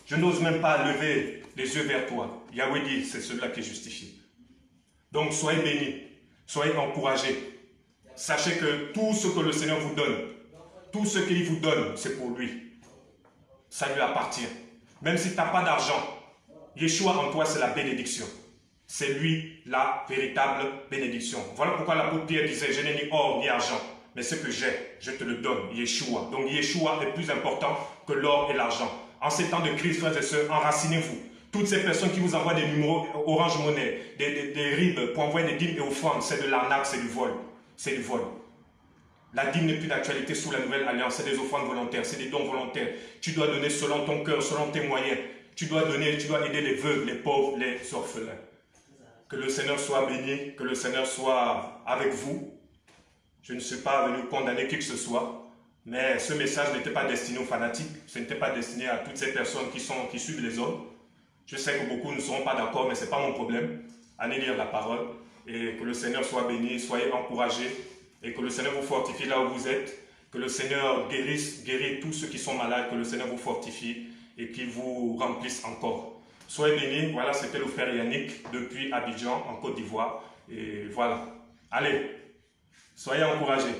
je n'ose même pas lever les yeux vers toi. Yahweh dit, c'est celui-là qui est justifié. Donc soyez bénis, soyez encouragés. Sachez que tout ce que le Seigneur vous donne, tout ce qu'il vous donne, c'est pour lui. Ça lui appartient. Même si tu n'as pas d'argent, Yeshua en toi, c'est la bénédiction. C'est lui la véritable bénédiction. Voilà pourquoi l'apôtre Pierre disait, je n'ai ni or ni argent, mais ce que j'ai, je te le donne, Yeshua. Donc Yeshua est plus important que l'or et l'argent. En ces temps de crise, frères et sœurs, enracinez-vous. Toutes ces personnes qui vous envoient des numéros Orange Money, des RIB pour envoyer des dîmes et offrandes, c'est de l'arnaque, c'est du vol. C'est du vol. La dîme n'est plus d'actualité sous la nouvelle alliance, c'est des offrandes volontaires, c'est des dons volontaires. Tu dois donner selon ton cœur, selon tes moyens. Tu dois donner, tu dois aider les veuves, les pauvres, les orphelins. Que le Seigneur soit béni, que le Seigneur soit avec vous. Je ne suis pas venu condamner qui que ce soit, mais ce message n'était pas destiné aux fanatiques, ce n'était pas destiné à toutes ces personnes qui suivent les hommes. Je sais que beaucoup ne seront pas d'accord, mais ce n'est pas mon problème. Allez lire la parole et que le Seigneur soit béni, soyez encouragés et que le Seigneur vous fortifie là où vous êtes, que le Seigneur guérisse tous ceux qui sont malades, que le Seigneur vous fortifie et qu'il vous remplisse encore. Soyez bénis, voilà, c'était le frère Yannick depuis Abidjan, en Côte d'Ivoire. Et voilà, allez, soyez encouragés.